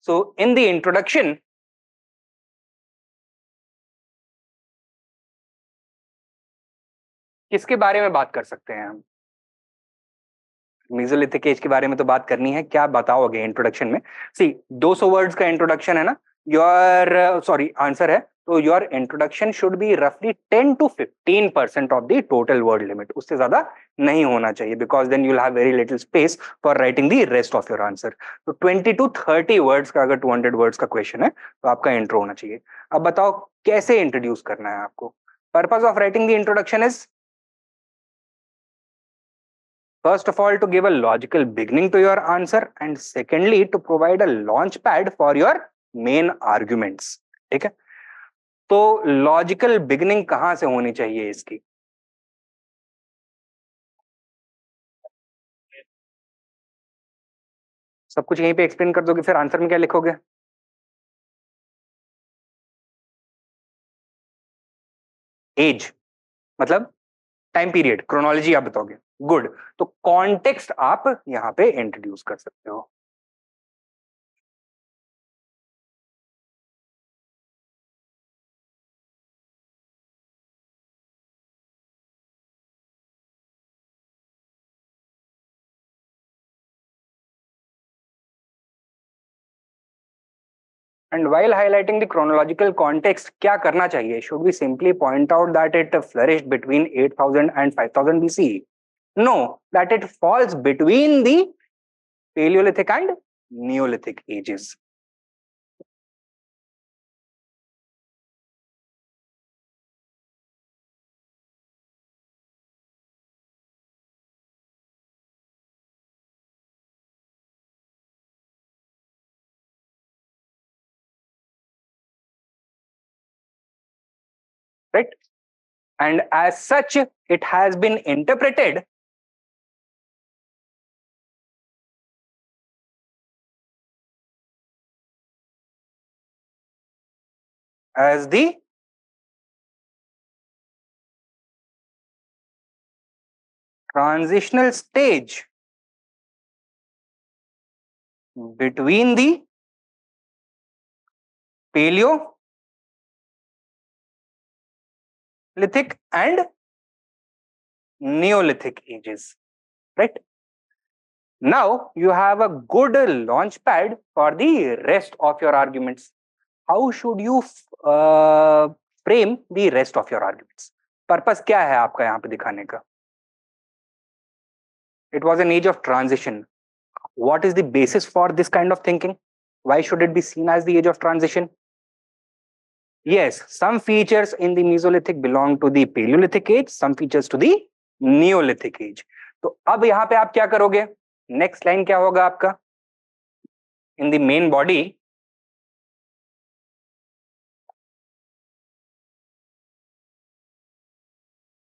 Speaker 1: So in the introduction, किसके बारे में बात कर सकते हैं हम? Mesolithic एज के बारे में तो बात करनी है, क्या बताओगे इंट्रोडक्शन में? सी 200 वर्ड्स का इंट्रोडक्शन है ना, योर सॉरी आंसर है, तो योर इंट्रोडक्शन शुड बी रफली 10 to 15% of the total word limit, उससे ज्यादा नहीं होना चाहिए, because then you will have very little space for writing the rest of your answer. तो 20 to 30 वर्ड्स का, अगर 200 वर्ड्स का क्वेश्चन है तो आपका इंट्रो होना चाहिए. अब बताओ कैसे इंट्रोड्यूस करना है आपको. Purpose of writing the introduction is first of all to give a logical beginning to your answer, and secondly to provide a launch pad for your main arguments. ठीक है, तो लॉजिकल बिगिनिंग कहां से होनी चाहिए इसकी? सब कुछ यहीं पे एक्सप्लेन कर दोगे, फिर आंसर में क्या लिखोगे? एज मतलब टाइम पीरियड, क्रोनोलॉजी आप बताओगे. गुड, तो कॉन्टेक्स्ट आप यहां पे इंट्रोड्यूस कर सकते हो. And while highlighting the chronological context, क्या करना चाहिए? Should we simply point out that it flourished between 8000 and 5000 BCE? No, that it falls between the Paleolithic and Neolithic ages. Right? And as such, it has been interpreted as the transitional stage between the Paleolithic and Neolithic ages. Right? Now you have a good launch pad for the rest of your arguments. How should you frame the rest of your arguments? Purpose क्या है आपका यहाँ पे दिखाने का? It was an age of transition. What is the basis for this kind of thinking? Why should it be seen as the age of transition? Yes, some features in the Mesolithic belong to the Paleolithic age, some features to the Neolithic age. तो अब यहाँ पे आप क्या करोगे? Next line क्या होगा आपका? In the main body,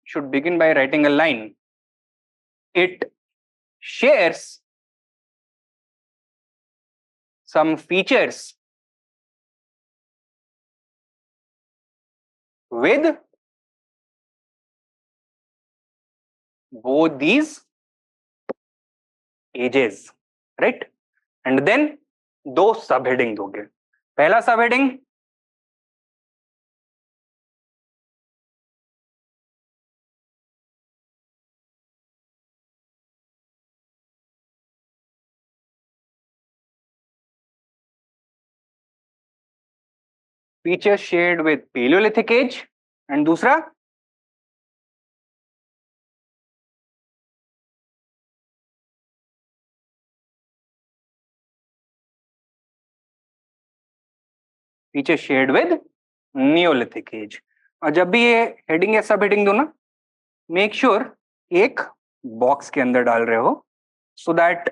Speaker 1: should begin by writing a line. It shares some features with both these ages, right? And then 2 subheading दोगे. पहला subheading features shared with Paleolithic age, and दूसरा features shared with Neolithic age. और जब भी ये heading या सब heading दो ना, मेक श्योर एक बॉक्स के अंदर डाल रहे हो, so that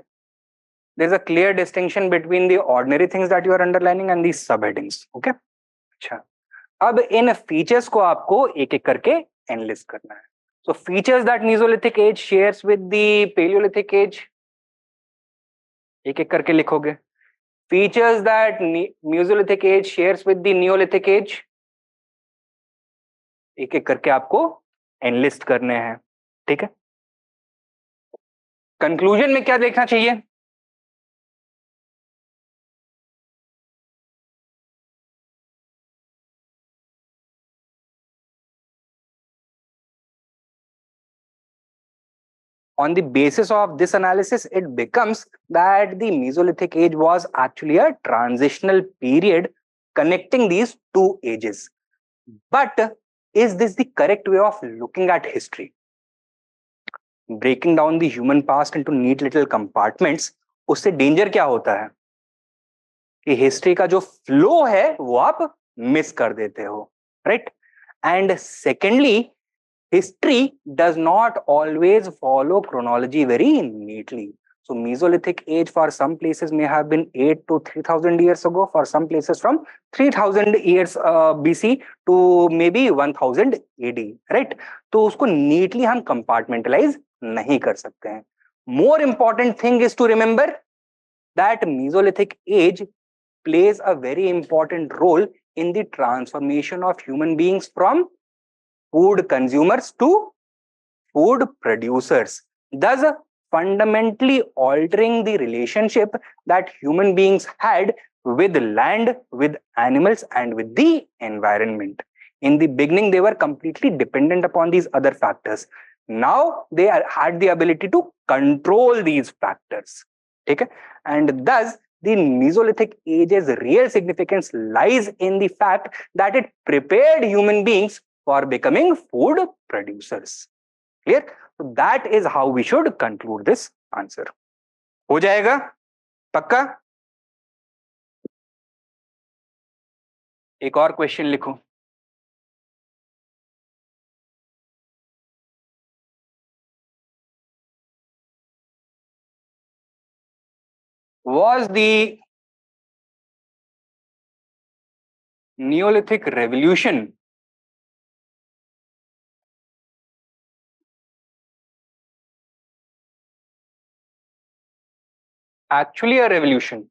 Speaker 1: there's a clear distinction between the ordinary things that you are underlining and these subheadings. Okay? अच्छा, अब इन फीचर्स को आपको एक एक करके एनालिस्ट करना है. So features that Mesolithic age shares with the Paleolithic age, एक एक करके लिखोगे. Features that Mesolithic age shares with the Neolithic age, एक एक करके आपको एनालिस्ट करने हैं. ठीक है? कंक्लूजन में क्या देखना चाहिए? On the basis of this analysis, it becomes that the Mesolithic age was actually a transitional period connecting these two ages. But is this the correct way of looking at history? Breaking down the human past into neat little compartments, उससे danger क्या होता है कि history का जो flow है वो आप मिस कर देते हो, right? And secondly, history does not always follow chronology very neatly. So Mesolithic age for some places may have been 8 to 3000 years ago, for some places from 3000 years BC to maybe 1000 AD, right? तो उसको neatly हम compartmentalize नहीं कर सकते हैं. More important thing is to remember that Mesolithic age plays a very important role in the transformation of human beings from food consumers to food producers, thus fundamentally altering the relationship that human beings had with land, with animals, and with the environment. In the beginning, they were completely dependent upon these other factors. Now they had the ability to control these factors. Okay? And thus, the Mesolithic age's real significance lies in the fact that it prepared human beings for becoming food producers. Clear? So that is how we should conclude this answer. हो जाएगा? पक्का? एक और question लिखो. Was the Neolithic revolution actually a revolution?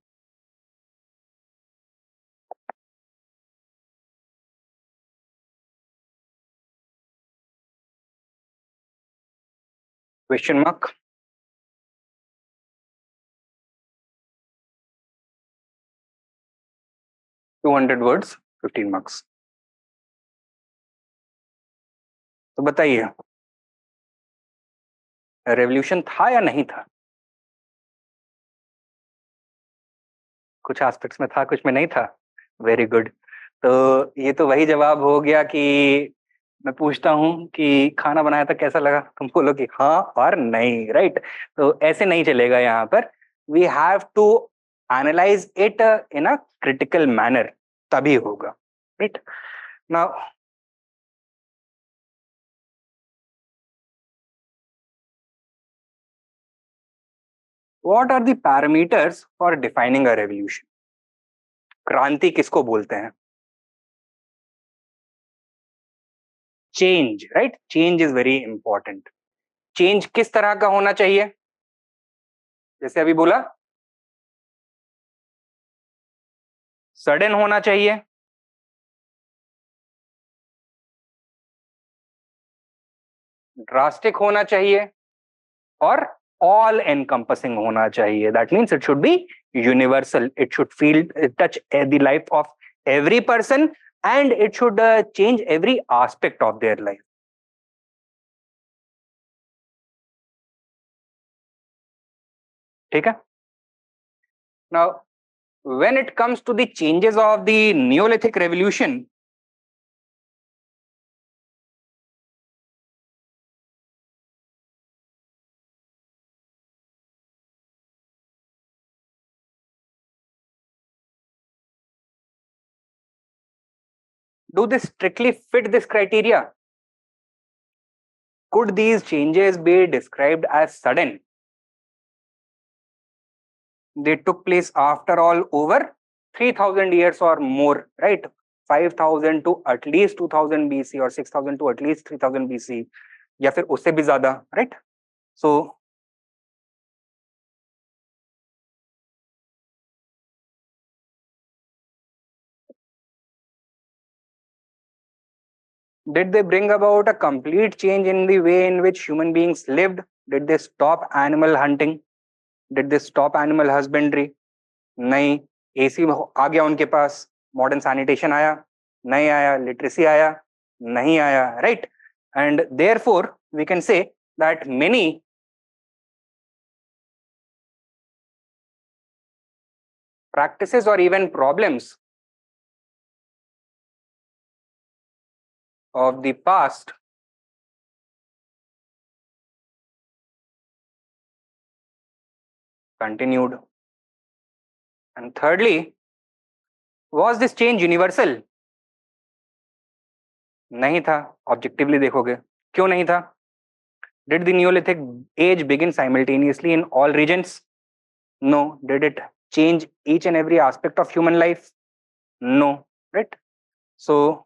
Speaker 1: Question mark. $200 words, 15 marks. तो बताइए, revolution था या नहीं था? कुछ एस्पेक्ट्स में था, कुछ में नहीं था. Very good. तो ये तो वही जवाब हो गया कि मैं पूछता हूं कि खाना बनाया था कैसा लगा, तुम बोलो कि हाँ और नहीं, राइट? तो ऐसे नहीं चलेगा यहाँ पर. We have to analyse it in a critical manner, तभी होगा, right? Now what are the parameters for defining a revolution? क्रांति किसको बोलते हैं? Change, right? Change is very important. Change किस तरह का होना चाहिए? जैसे अभी बोला, सडन होना चाहिए, ड्रास्टिक होना चाहिए, और all encompassing hona chahiye. That means it should be universal. It should touch the life of every person, and it should change every aspect of their life. Okay? Now, when it comes to the changes of the Neolithic revolution, do they strictly fit this criteria? Could these changes be described as sudden? They took place after all over 3000 years or more, right? 5000 to at least 2000 BC or 6000 to at least 3000 BC, या फिर उससे भी ज्यादा, right? So did they bring about a complete change in the way in which human beings lived? Did they stop animal hunting? Did they stop animal husbandry? नहीं. AC आ गया उनके पास. Modern sanitation आया? नहीं आया. लिटरेसी आया? नहीं आया. Right. And therefore we can say that many practices or even problems of the past continued. And thirdly, was this change universal? नहीं था. ऑब्जेक्टिवली देखोगे क्यों नहीं था? Did the Neolithic age begin simultaneously in all regions? No. Did it change each and every aspect of human life? No. Right? So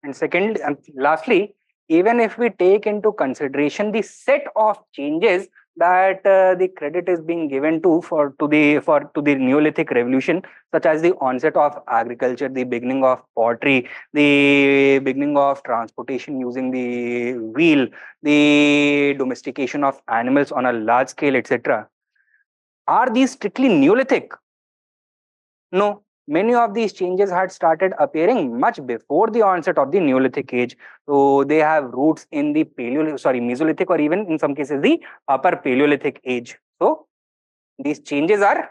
Speaker 1: and second and lastly, even if we take into consideration the set of changes that the credit is being given to the Neolithic revolution, such as the onset of agriculture, the beginning of pottery, the beginning of transportation using the wheel, the domestication of animals on a large scale, etc. Are these strictly Neolithic? No. Many of these changes had started appearing much before the onset of the Neolithic age. So they have roots in the Mesolithic, or even in some cases the upper Paleolithic age. So these changes are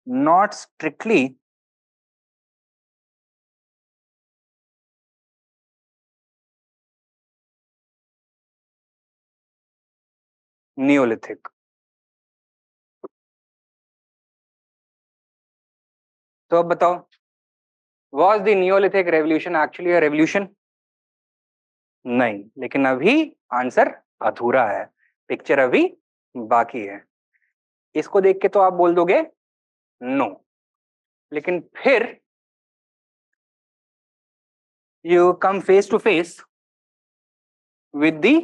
Speaker 1: not strictly Neolithic. तो अब बताओ, was the Neolithic revolution actually a revolution? नहीं. लेकिन अभी answer अधूरा है. Picture अभी बाकी है. इसको देख के तो आप बोल दोगे नो. लेकिन फिर you come face to face with the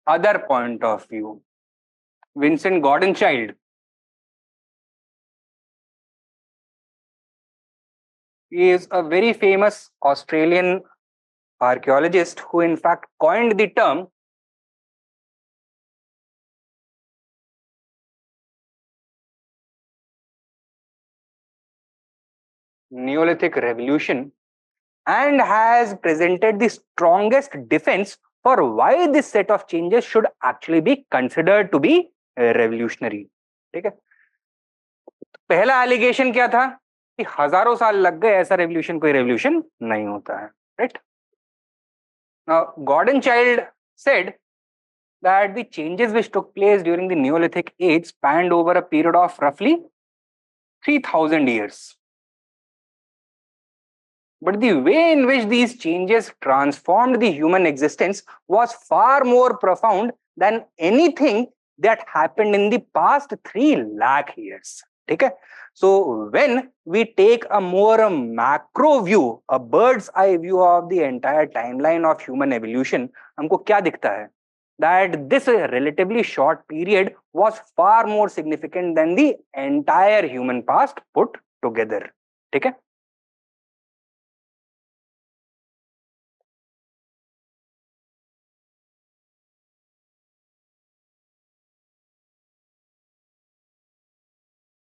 Speaker 1: other point of view. Vincent Gordon Child, he is a very famous Australian archaeologist who in fact coined the term Neolithic revolution, and has presented the strongest defense for why this set of changes should actually be considered to be revolutionary. ठीक है. पहला allegation क्या था कि हजारों साल लग गए, ऐसा रेवोल्यूशन कोई रेवोल्यूशन नहीं होता है. Right. Now Gordon Childe said that the changes which took place during the Neolithic age spanned over a period of roughly 3000 years. But the way in which these changes transformed the human existence was far more profound than anything that happened in the past 3 lakh years. Okay, so when we take a more macro view, a bird's eye view of the entire timeline of human evolution, हमको क्या दिखता है? That this relatively short period was far more significant than the entire human past put together. ठीक है?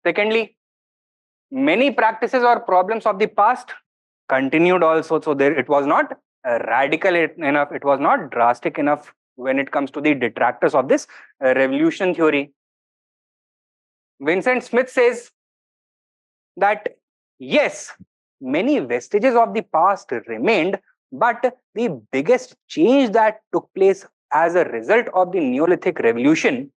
Speaker 1: Secondly, many practices or problems of the past continued also. So there, it was not radical enough, it was not drastic enough when it comes to the detractors of this revolution theory. Vincent Smith says that yes, many vestiges of the past remained, but the biggest change that took place as a result of the Neolithic revolution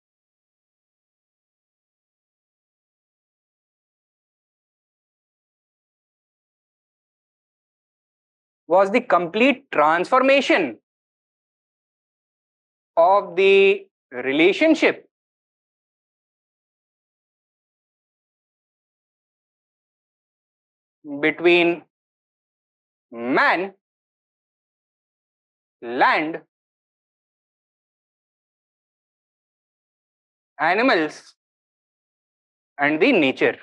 Speaker 1: was the complete transformation of the relationship between man, land, animals, and the nature.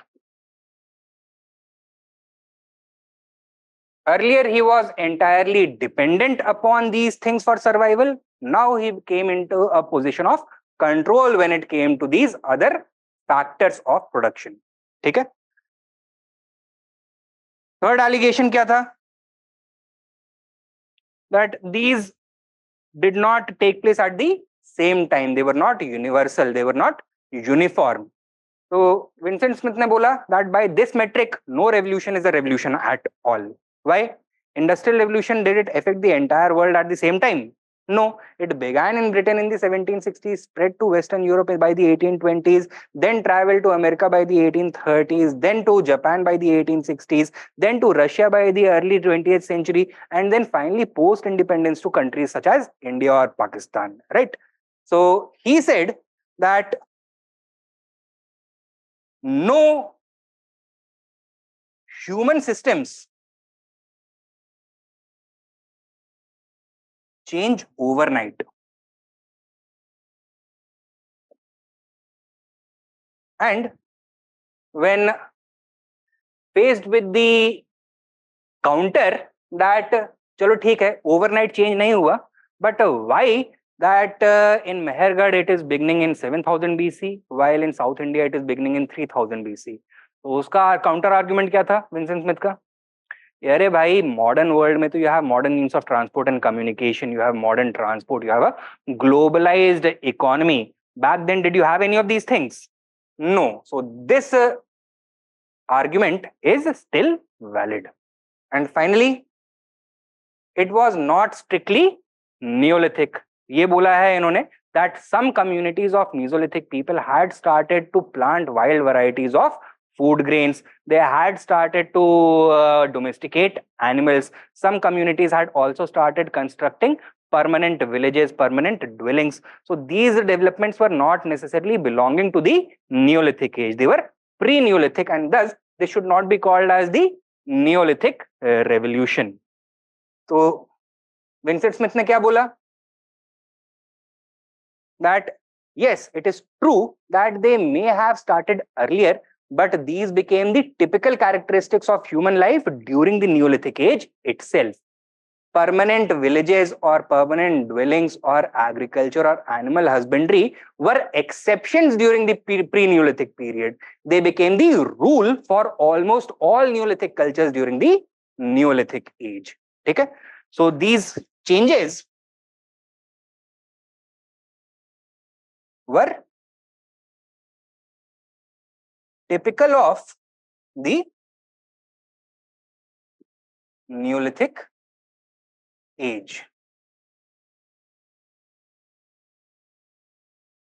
Speaker 1: Earlier, he was entirely dependent upon these things for survival. Now he came into a position of control when it came to these other factors of production. ठीक है? Third allegation क्या था? That these did not take place at the same time. They were not universal. They were not uniform. So Vincent Smith ने बोला that by this metric, no revolution is a revolution at all. Why? Industrial revolution, did it affect the entire world at the same time? No, it began in Britain in the 1760s, spread to Western Europe by the 1820s, then traveled to America by the 1830s, then to Japan by the 1860s, then to Russia by the early 20th century, and then finally post-independence to countries such as India or Pakistan, right? So he said that no human systems change overnight. And when faced with the counter that चलो ठीक है overnight change नहीं हुआ, but why that in Mehergarh it is beginning in 7000 BC while in South India it is beginning in 3000 BC. तो उसका counter argument क्या था Vincent Smith का? अरे भाई मॉडर्न वर्ल्ड में तो you have modern means of transport and communication, you have modern transport, you have a globalised economy. Back then, did you have any of these things? No. So this argument is still valid. And finally, it was not strictly Neolithic. ये बोला है इन्होंने that some communities of Mesolithic people had started to plant wild varieties of food grains. They had started to domesticate animals. Some communities had also started constructing permanent villages, permanent dwellings. So these developments were not necessarily belonging to the Neolithic age. They were pre-Neolithic, and thus they should not be called as the Neolithic revolution. तो Vincent Smith ने क्या बोला? That yes, it is true that they may have started earlier, but these became the typical characteristics of human life during the Neolithic age itself. Permanent villages or permanent dwellings or agriculture or animal husbandry were exceptions during the pre-Neolithic period. They became the rule for almost all Neolithic cultures during the Neolithic age. Okay? So these changes were typical of the Neolithic age.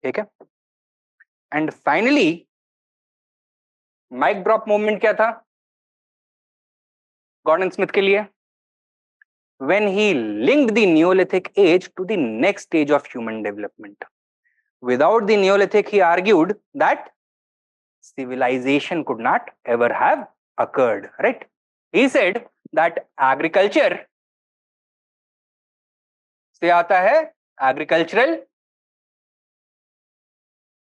Speaker 1: Okay? And finally, mic drop movement क्या था Gordon Smith के लिए? When he linked the Neolithic age to the next stage of human development. Without the Neolithic, he argued that civilization could not ever have occurred, right? He said that agriculture से आता है agricultural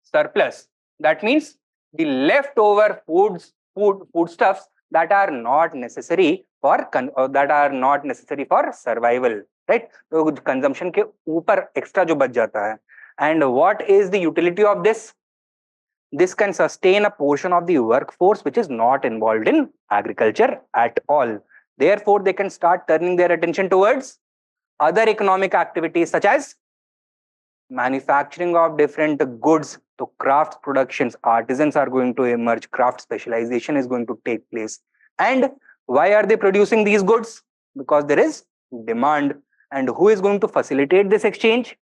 Speaker 1: surplus. That means the leftover foodstuffs that are not necessary for survival, right? तो consumption के ऊपर extra जो बच जाता है. And what is the utility of this? This can sustain a portion of the workforce which is not involved in agriculture at all. Therefore, they can start turning their attention towards other economic activities such as manufacturing of different goods. So crafts productions, artisans are going to emerge, craft specialization is going to take place. And why are they producing these goods? Because there is demand. And who is going to facilitate this exchange?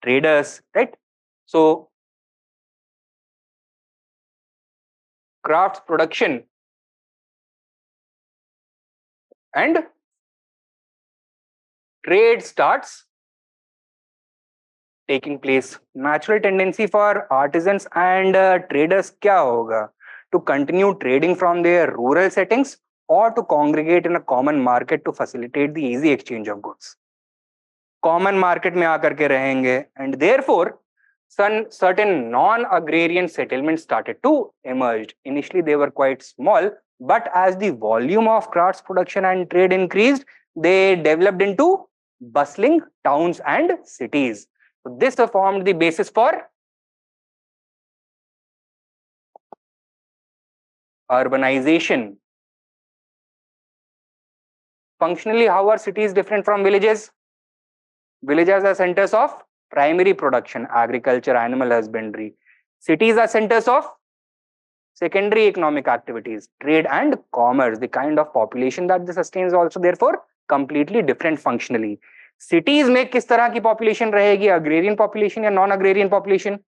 Speaker 1: Traders, right? So crafts production and trade starts taking place. Natural tendency for artisans and traders क्या होगा? To continue trading from their rural settings or to congregate in a common market to facilitate the easy exchange of goods. Common market में आकर के रहेंगे, and therefore certain non-agrarian settlements started to emerge. Initially, they were quite small, but as the volume of crafts production and trade increased, they developed into bustling towns and cities. So this formed the basis for urbanization. Functionally, how are cities different from villages? Villages are centers of primary production, agriculture, animal husbandry. Cities are centers of secondary economic activities, trade and commerce. The kind of population that this sustains also therefore completely different functionally. Cities में किस तरह की population रहेगी? Agrarian population या non-agrarian population?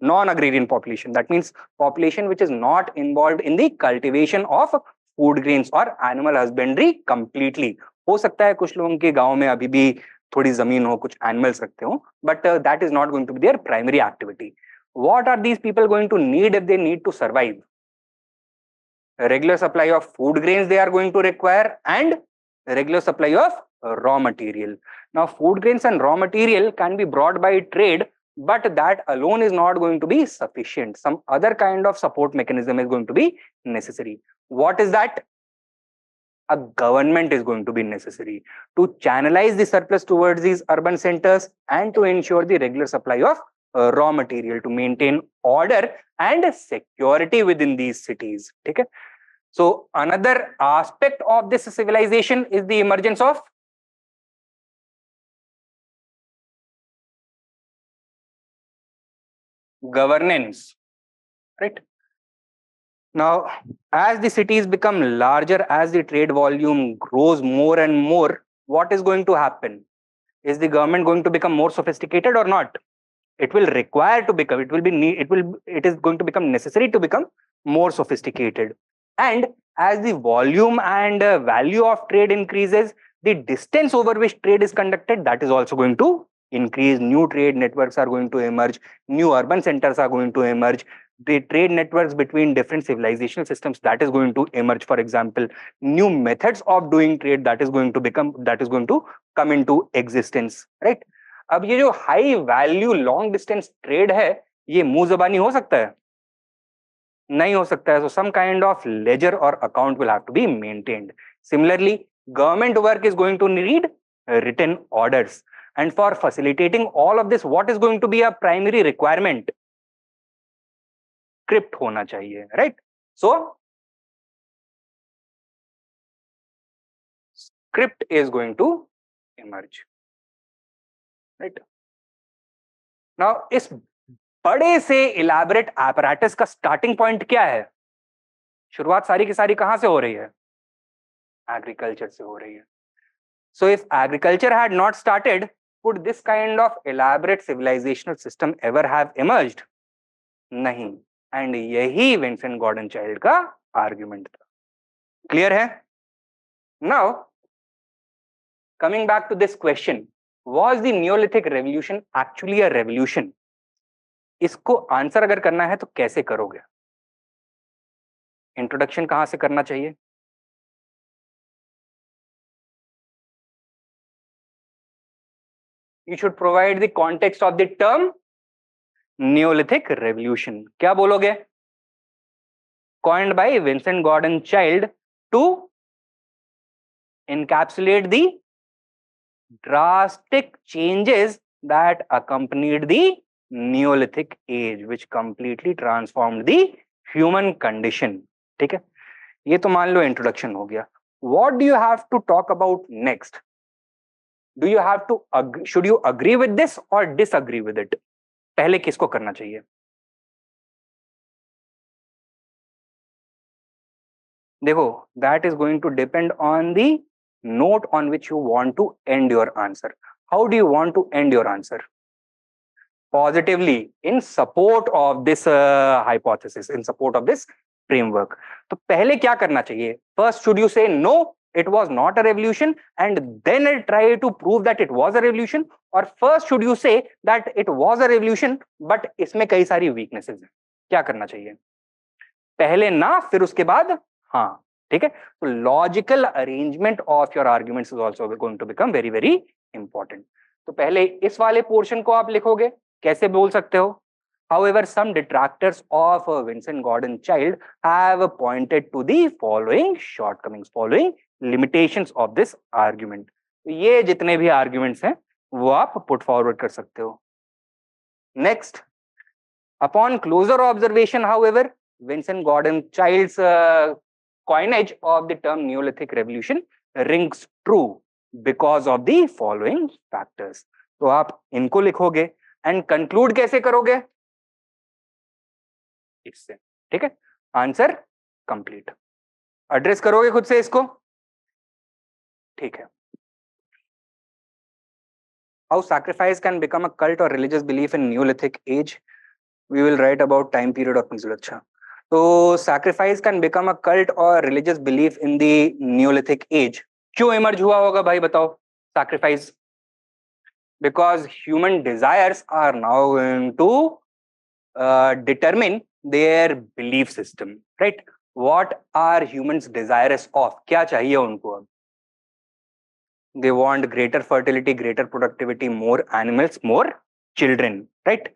Speaker 1: Non-agrarian population. That means population which is not involved in the cultivation of food grains or animal husbandry completely. हो सकता है कुछ लोगों के गांव में अभी भी थोड़ी जमीन हो, कुछ animals रखते हो, but that is not going to be their primary activity. What are these people going to need if they need to survive? A regular supply of food grains they are going to require and a regular supply of raw material. Now, food grains and raw material can be brought by trade, but that alone is not going to be sufficient. Some other kind of support mechanism is going to be necessary. What is that? A government is going to be necessary to channelize the surplus towards these urban centers and to ensure the regular supply of raw material to maintain order and security within these cities. Okay? So another aspect of this civilization is the emergence of governance, right? Now, as the cities become larger, as the trade volume grows more and more, what is going to happen? Is the government going to become more sophisticated or not? It will require to become, it is going to become necessary to become more sophisticated. And as the volume and value of trade increases, the distance over which trade is conducted, that is also going to increase. New trade networks are going to emerge. New urban centers are going to emerge. The trade networks between different civilizational systems that is going to emerge. For example, new methods of doing trade that is going to come into existence, right? अब ये जो high value long distance trade है, ये मुंह जबानी हो सकता है? नहीं हो सकता है. So some kind of ledger or account will have to be maintained. Similarly, government work is going to need written orders. And for facilitating all of this, what is going to be a primary requirement? Script होना चाहिए, right? So script is going to emerge, right? Now इस बड़े से elaborate apparatus का starting point क्या है? शुरुआत सारी की सारी कहां से हो रही है? एग्रीकल्चर से हो रही है. So if agriculture had not started, would this kind of elaborate civilizational system ever have emerged? नहीं. And यही विंसेंट गॉर्डन चाइल्ड का आर्ग्यूमेंट था. क्लियर है? Now, coming back to this question, was the Neolithic revolution actually a revolution? इसको answer अगर करना है तो कैसे करोगे? इंट्रोडक्शन कहां से करना चाहिए? You should provide the context of the term Neolithic Revolution. क्या बोलोगे? Coined by Vincent Gordon Child to encapsulate the drastic changes that accompanied the Neolithic age, which completely transformed the human condition. ठीक है, ये तो मान लो introduction हो गया. What do you have to talk about next? Do you have to should you agree with this or disagree with it? पहले किसको करना चाहिए? देखो, that is going to depend on the note on which you want to end your answer. How do you want to end your answer? Positively, in support of this hypothesis, in support of this framework. तो पहले क्या करना चाहिए? First, should you say no, it was not a revolution, and then try to prove that it was a revolution? Or first should you say that it was a revolution, but इसमें कई सारी weaknesses हैं? क्या करना चाहिए? पहले ना, फिर उसके बाद हाँ. ठीक है, तो logical arrangement of your arguments is also going to become very very important. तो पहले इस वाले पोर्शन को आप लिखोगे, कैसे बोल सकते हो? However, some detractors of Vincent Gordon Child have pointed to the following shortcomings, following limitations of this argument. तो ये जितने भी arguments हैं वो आप put forward कर सकते हो. Next, upon closer observation, however, Vincent Gordon Child's coinage of the term Neolithic Revolution rings true because of the following factors. तो आप इनको लिखोगे and conclude कैसे करोगे? इससे. ठीक है, आंसर कंप्लीट. एड्रेस करोगे खुद से इसको? ठीक है. How sacrifice can become a cult or religious belief in Neolithic age? We will write about time period of Mesolithic. So sacrifice can become a cult or religious belief in the Neolithic age. क्यों emerge हुआ होगा भाई बताओ? Sacrifice. Because human desires are now going to determine their belief system, right? What are humans desirous of? क्या चाहिए उनको अब? They want greater fertility, greater productivity, more animals, more children, right?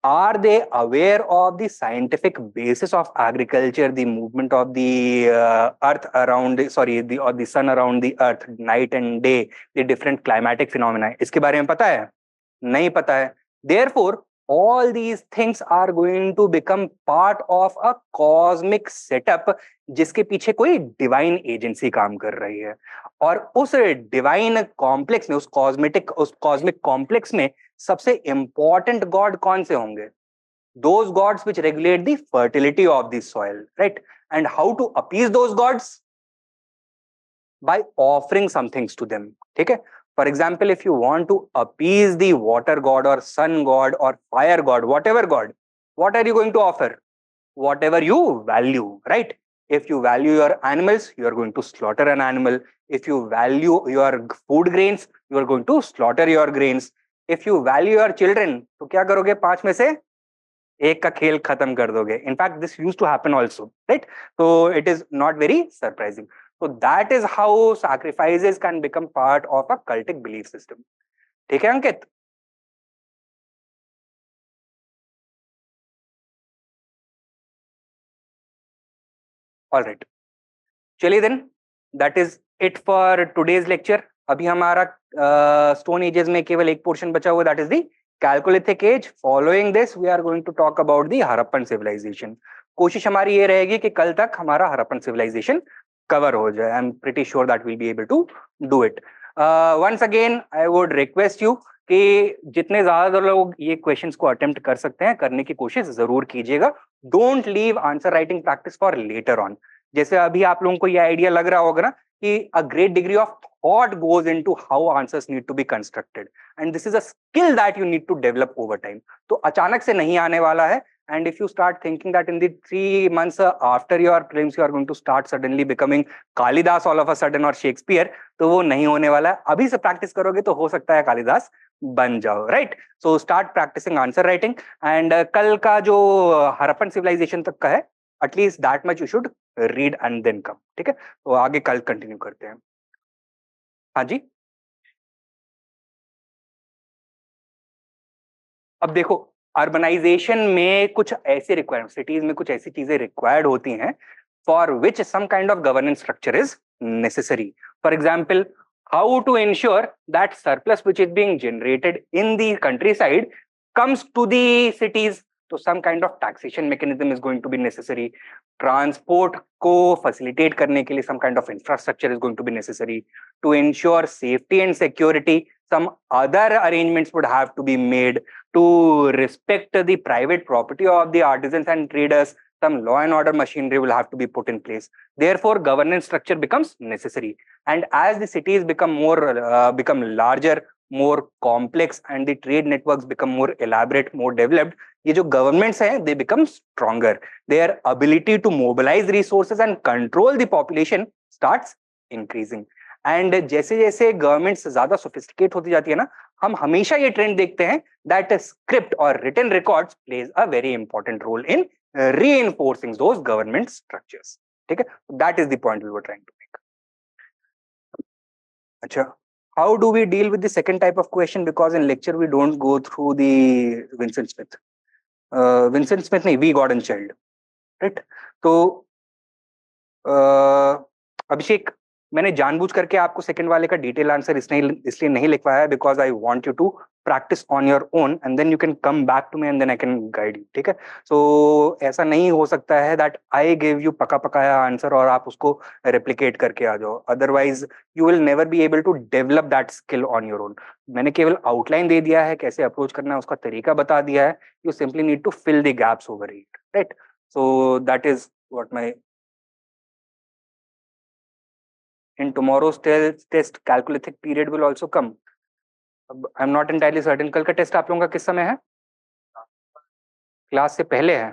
Speaker 1: Are they aware of the scientific basis of agriculture, the movement of the earth around, or the sun around the earth, night and day, the different climatic phenomena? इसके बारे में पता है? नहीं पता है. Therefore, all these things are going to become part of a cosmic setup जिसके पीछे कोई divine agency काम कर रही है. और उस divine complex में, उस cosmic complex में सबसे important god कौन से होंगे? Those gods which regulate the fertility of the soil, right? And how to appease those gods? By offering some things to them. ठीक है? For example, if you want to appease the water god or sun god or fire god, whatever god, what are you going to offer? Whatever you value, right? If you value your animals, you are going to slaughter an animal. If you value your food grains, you are going to slaughter your grains. If you value your children, तो क्या करोगे? 5 में से एक का खेल खत्म कर दोगे. In fact, this used to happen also, right? So it is not very surprising. So that is how sacrifices can become part of a cultic belief system. ठीक है अंकित? All right. चलिए then, that is it for today's lecture. अभी हमारा stone ages में केवल एक portion बचा हुआ, that is the Chalcolithic age. Following this, we are going to talk about the Harappan civilization. कोशिश हमारी ये रहेगी कि कल तक हमारा Harappan civilization cover हो जाए. I'm pretty sure that we'll be able to do it. Once again, I would request you कि जितने ज्यादा लोग ये क्वेश्चंस को अटेम्प्ट कर सकते हैं, करने की कोशिश जरूर कीजिएगा. Don't leave answer writing practice for later on. जैसे अभी आप लोगों को ये आइडिया लग रहा होगा ना कि a great degree of thought goes into how answers need to be constructed, and this is a skill that you need to develop over time. तो अचानक से नहीं आने वाला है. And if you start thinking that in the 3 months after your prelims you are going to start suddenly becoming Kalidas all of a sudden or Shakespeare, तो वो नहीं होने वाला है. अभी से प्रैक्टिस करोगे तो हो सकता है कालिदास बन जाओ, right? So start practising answer writing, and कल का जो हड़प्पन सिविलाइजेशन तक का है, at least that much you should read and then come, ठीक है? तो आगे कल कंटिन्यू करते हैं। हाँ जी। अब देखो, अर्बनाइजेशन में कुछ ऐसे रिक्वायरमेंट, सिटीज में कुछ ऐसी चीजें रिक्वायर्ड होती हैं for which some kind of governance structure is necessary. For example, how to ensure that surplus which is being generated in the countryside comes to the cities. So some kind of taxation mechanism is going to be necessary. Transport को facilitate करने के लिए some kind of infrastructure is going to be necessary. To ensure safety and security, some other arrangements would have to be made. To respect the private property of the artisans and traders, some law and order machinery will have to be put in place. Therefore, governance structure becomes necessary. And as the cities become larger, more complex, and the trade networks become more elaborate, more developed, ये जो governments हैं, they become stronger. Their ability to mobilize resources and control the population starts increasing. And जैसे जैसे governments ज्यादा sophisticate होती जाती है ना, हम हमेशा ये trend देखते हैं that script or written records plays a very important role in reinforcing those government structures. ठीक है? That is the point we were trying to make. अच्छा, how do we deal with the second type of question? Because in lecture we don't go through the Vincent Smith. Vincent Smith नहीं, We God and Child, right? तो अभिषेक, मैंने जानबूझ करके आपको second वाले का detail answer इसलिए नहीं लिखवाया है, because I want you to practise on your own and then you can come back to me and then I can guide you, ठीक है? सो ऐसा नहीं हो सकता है दैट आई गिव यू पका पकाया आंसर और आप उसको रेप्लिकेट करके आ जाओ, otherwise you will never be able to develop that skill on your own. मैंने केवल आउटलाइन दे दिया है, कैसे अप्रोच करना है उसका तरीका बता दिया है. You simply need to fill the gaps over it, right? So that is what my in tomorrow's test calculithic period will also come. I'm not entirely certain. कल का टेस्ट आप लोगों का किस समय है? क्लास से पहले है?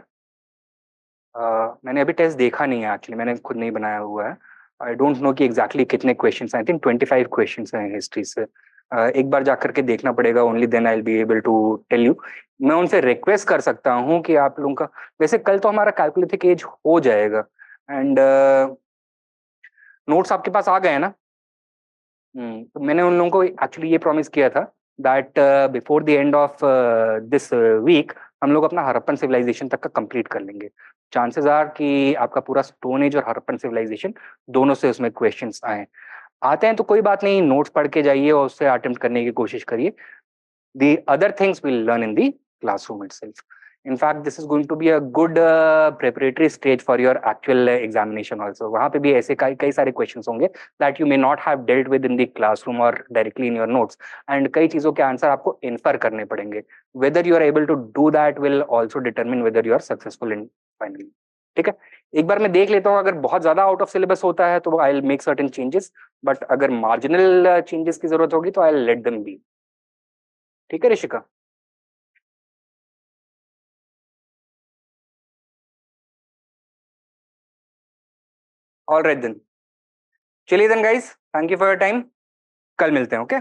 Speaker 1: मैंने अभी टेस्ट देखा नहीं है एक्चुअली, मैंने खुद नहीं बनाया हुआ है. आई डोंट नो कि एग्जैक्टली कितने क्वेश्चंस हैं. आई थिंक 25 क्वेश्चंस हैं हिस्ट्री से. एक बार जाकर के देखना पड़ेगा, only then I will be able to tell you. मैं उनसे रिक्वेस्ट कर सकता हूँ कि आप लोगों का, वैसे कल तो हमारा कैलकुलेटिक एज हो जाएगा, एंड नोट्स आपके पास आ गए हैं ना? तो मैंने उन लोगों को एक्चुअली ये प्रॉमिस किया था that before the end of this week हम लोग अपना हड़प्पन सिविलाइजेशन तक का कंप्लीट कर लेंगे. चांसेस आर कि आपका पूरा स्टोन एज और हड़प्पन सिविलाइजेशन दोनों से उसमें क्वेश्चंस आते हैं तो कोई बात नहीं, नोट्स पढ़ के जाइए और उससे अटेम्प्ट करने की कोशिश करिए. The other things we'll learn in the classroom itself. In fact, this is going to be a good preparatory stage for your actual examination also. वहाँ पे भी ऐसे कई सारे questions होंगे that you may not have dealt with in the classroom or directly in your notes. And कई चीज़ों के आंसर आपको infer करने पड़ेंगे. Whether you are able to do that will also determine whether you are successful in finally. ठीक है? एक बार मैं देख लेता हूँ, अगर बहुत ज़्यादा out of syllabus होता है तो I'll make certain changes. But अगर marginal changes की ज़रूरत होगी तो I'll let them be. ठीक है ऋषिका? All right then. चलिए then guys, thank you for your time. कल मिलते हैं, ओके?